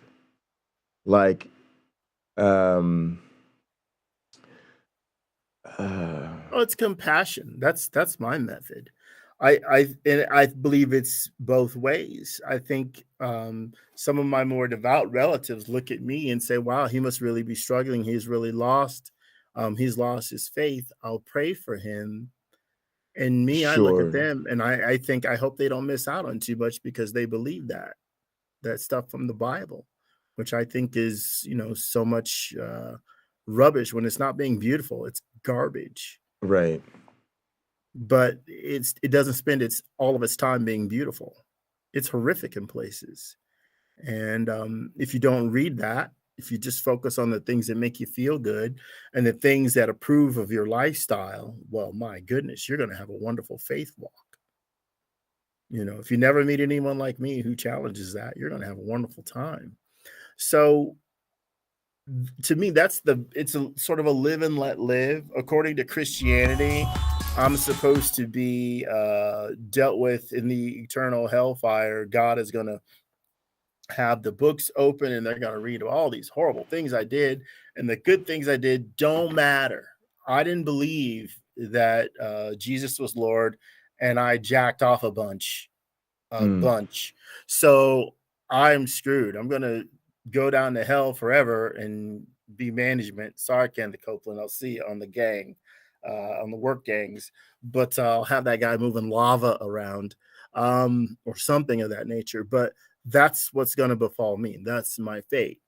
Like, it's compassion. That's my method. I believe it's both ways. I think some of my more devout relatives look at me and say, wow, he must really be struggling. He's really lost. He's lost his faith. I'll pray for him. And me, I look at them and I think, I hope they don't miss out on too much, because they believe that stuff from the Bible, which I think is, so much rubbish. When it's not being beautiful, it's garbage. Right. But it doesn't spend all of its time being beautiful. It's horrific in places. And if you don't read that, if you just focus on the things that make you feel good and the things that approve of your lifestyle, well, my goodness, you're going to have a wonderful faith walk. If you never meet anyone like me who challenges that, you're going to have a wonderful time. So to me, it's a sort of a live and let live. According to Christianity, I'm supposed to be dealt with in the eternal hellfire. God is going to have the books open and they're going to read all these horrible things I did, and the good things I did don't matter. I didn't believe that Jesus was Lord, and I jacked off a bunch. So I'm screwed. I'm going to go down to hell forever and be management. Sorry, Kenneth Copeland. I'll see you on the gang, on the work gangs, but I'll have that guy moving lava around, or something of that nature. But that's what's going to befall me. That's my fate.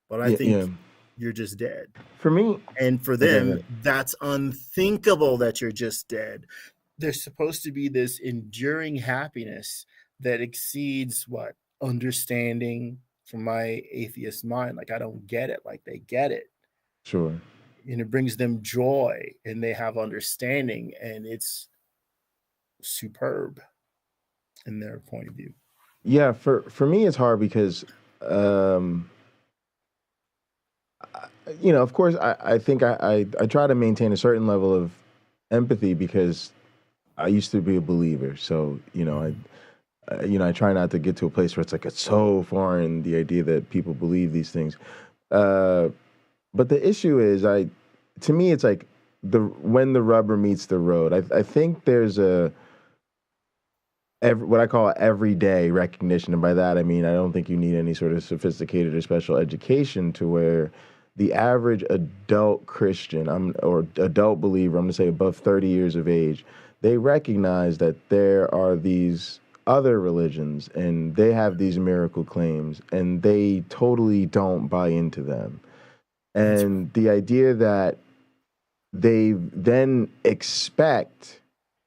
But I think you're just dead. For me, and for them, that's unthinkable that you're just dead. There's supposed to be this enduring happiness that exceeds what understanding from my atheist mind. Like, I don't get it like they get it. Sure. And it brings them joy, and they have understanding, and it's superb in their point of view. Yeah, for me, it's hard because, you know, of course, I think I try to maintain a certain level of empathy because I used to be a believer. So, you know, I try not to get to a place where it's so foreign, the idea that people believe these things. But the issue is, to me, it's like when the rubber meets the road. I think there's what I call everyday recognition. And by that, I mean, I don't think you need any sort of sophisticated or special education to where the average adult Christian or adult believer, I'm going to say above 30 years of age, they recognize that there are these other religions and they have these miracle claims and they totally don't buy into them. And the idea that they then expect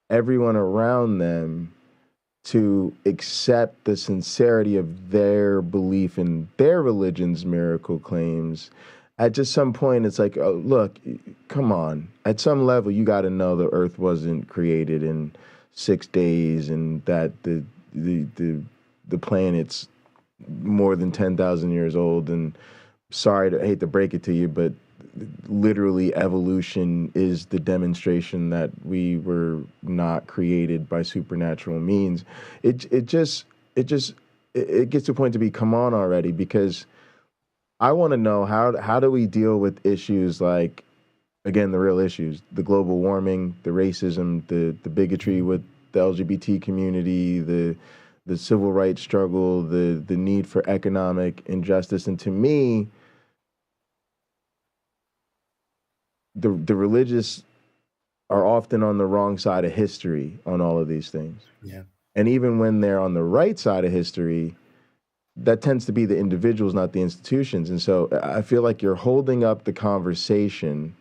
everyone around them to accept the sincerity of their belief in their religion's miracle claims, at just some point, it's like, oh, look, come on. At some level, you got to know the Earth wasn't created in 6 days, and that the planet's more than 10,000 years old. And sorry, I hate to break it to you, but literally evolution is the demonstration that we were not created by supernatural means. It gets to a point to be, come on already, because I want to know how do we deal with issues like, again, the real issues, the global warming, the racism, the bigotry with the LGBT community, the civil rights struggle, the need for economic injustice. And to me, the religious are often on the wrong side of history on all of these things. Yeah. And even when they're on the right side of history, that tends to be the individuals, not the institutions. And so I feel like you're holding up the conversation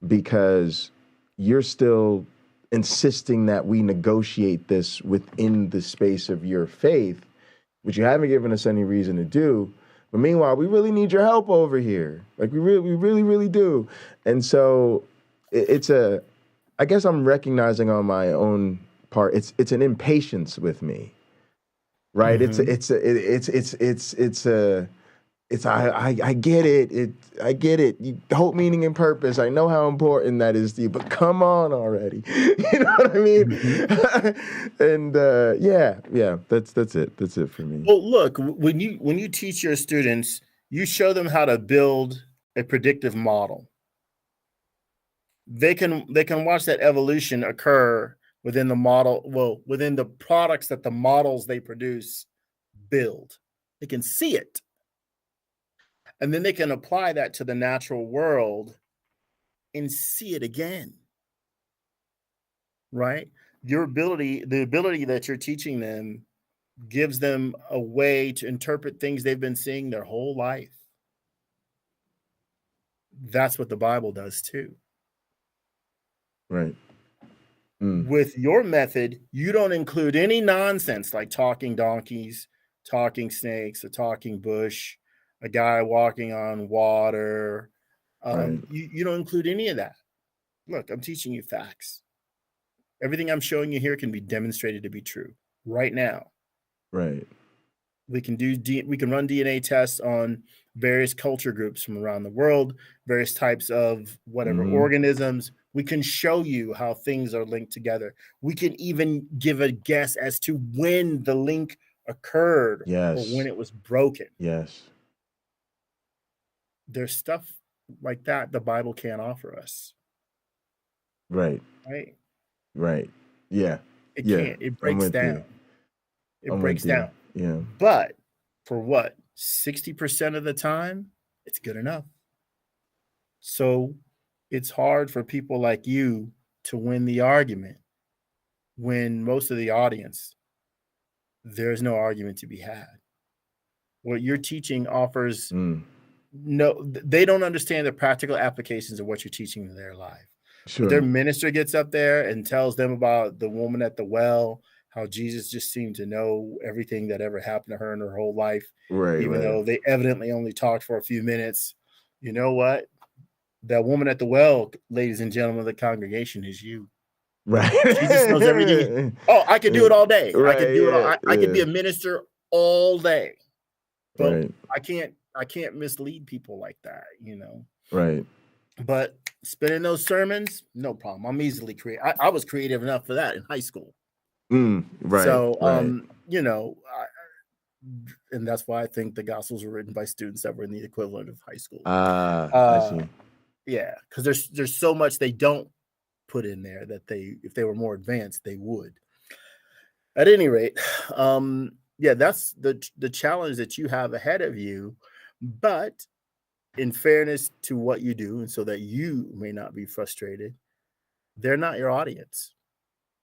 because you're still insisting that we negotiate this within the space of your faith, which you haven't given us any reason to do. But meanwhile, we really need your help over here. Like we really do. And so I guess I'm recognizing on my own part, it's an impatience with me. Right. Mm-hmm. I get it. I get it. Hope, meaning, and purpose. I know how important that is to you, but come on already. You know what I mean? Mm-hmm. And yeah, that's it. That's it for me. Well, look, when you teach your students, you show them how to build a predictive model. They can watch that evolution occur within the model, within the products that the models they produce build. They can see it. And then they can apply that to the natural world and see it again. Right? The ability that you're teaching them gives them a way to interpret things they've been seeing their whole life. That's what the Bible does too. Right. With your method, you don't include any nonsense like talking donkeys, talking snakes, a talking bush, a guy walking on water. Right. You don't include any of that. Look, I'm teaching you facts. Everything I'm showing you here can be demonstrated to be true right now. Right. We can run DNA tests on various culture groups from around the world, various types of whatever organisms. We can show you how things are linked together. We can even give a guess as to when the link occurred or when it was broken. Yes. There's stuff like that the Bible can't offer us. Right. Right. Yeah. It can't. It breaks down. It breaks down. Yeah. But for what? 60% of the time, it's good enough. So it's hard for people like you to win the argument when most of the audience, there's no argument to be had. What you're teaching offers no, they don't understand the practical applications of what you're teaching in their life. Sure. Their minister gets up there and tells them about the woman at the well, how Jesus just seemed to know everything that ever happened to her in her whole life, Right. even Right. though they evidently only talked for a few minutes. You know what? That woman at the well, ladies and gentlemen of the congregation, is you. Right. Jesus knows everything. Oh, I could do it all day. Right, I could do it. yeah, I could be yeah. a minister all day, but Right. I can't mislead people like that, you know. Right. But spinning those sermons, no problem. I'm easily creative. I was creative enough for that in high school. Right. So, right. you know, and that's why I think the Gospels were written by students that were in the equivalent of high school. I see. Yeah, because there's so much they don't put in there that if they were more advanced, they would. At any rate, yeah, that's the challenge that you have ahead of you. But in fairness to what you do, and so that you may not be frustrated, they're not your audience.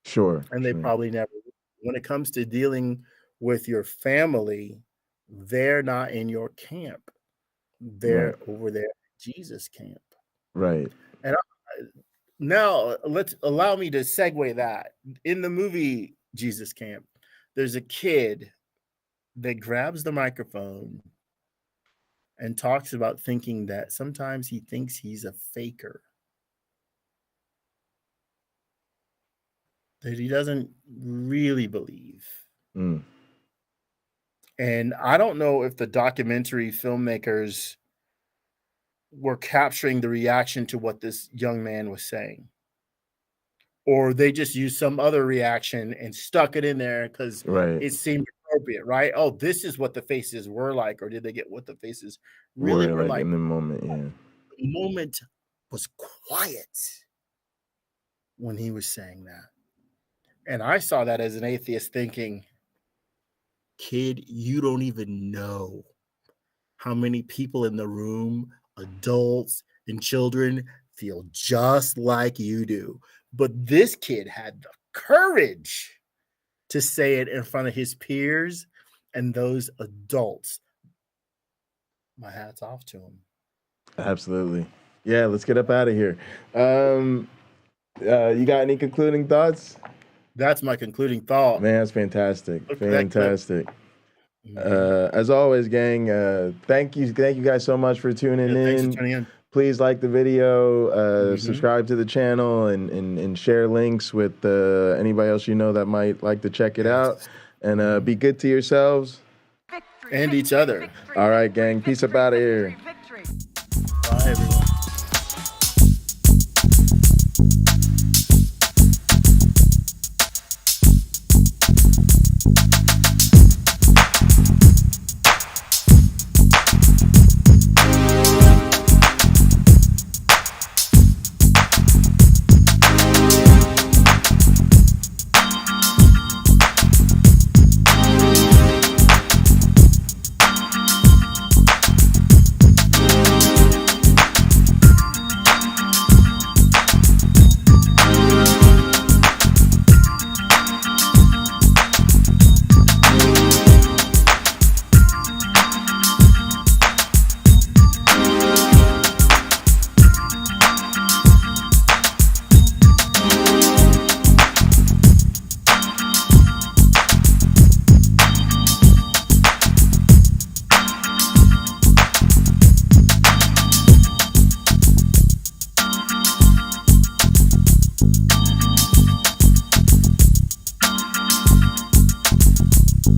Sure. And they probably never will. When it comes to dealing with your family, they're not in your camp. They're over there at Jesus camp. Right. And now allow me to segue that. In the movie Jesus Camp, there's a kid that grabs the microphone and talks about thinking that sometimes he thinks he's a faker. That he doesn't really believe. And I don't know if the documentary filmmakers were capturing the reaction to what this young man was saying, or they just used some other reaction and stuck it in there because it seemed appropriate, right? Oh, this is what the faces were like, or did they get what the faces really were like in the moment? Yeah, the moment was quiet when he was saying that. And I saw that as an atheist thinking, kid, you don't even know how many people in the room, adults and children, feel just like you do. But this kid had the courage to say it in front of his peers and those adults. My hat's off to him. Absolutely. Yeah, let's get up out of here. You got any concluding thoughts? That's my concluding thought. Man, that's fantastic. Fantastic. As always, gang, thank you guys so much for tuning in. Thanks for tuning in. Please like the video, subscribe to the channel, and share links with anybody else you know that might like to check it out. And be good to yourselves and each other. All right, gang. Peace up out of here. Bye, everyone.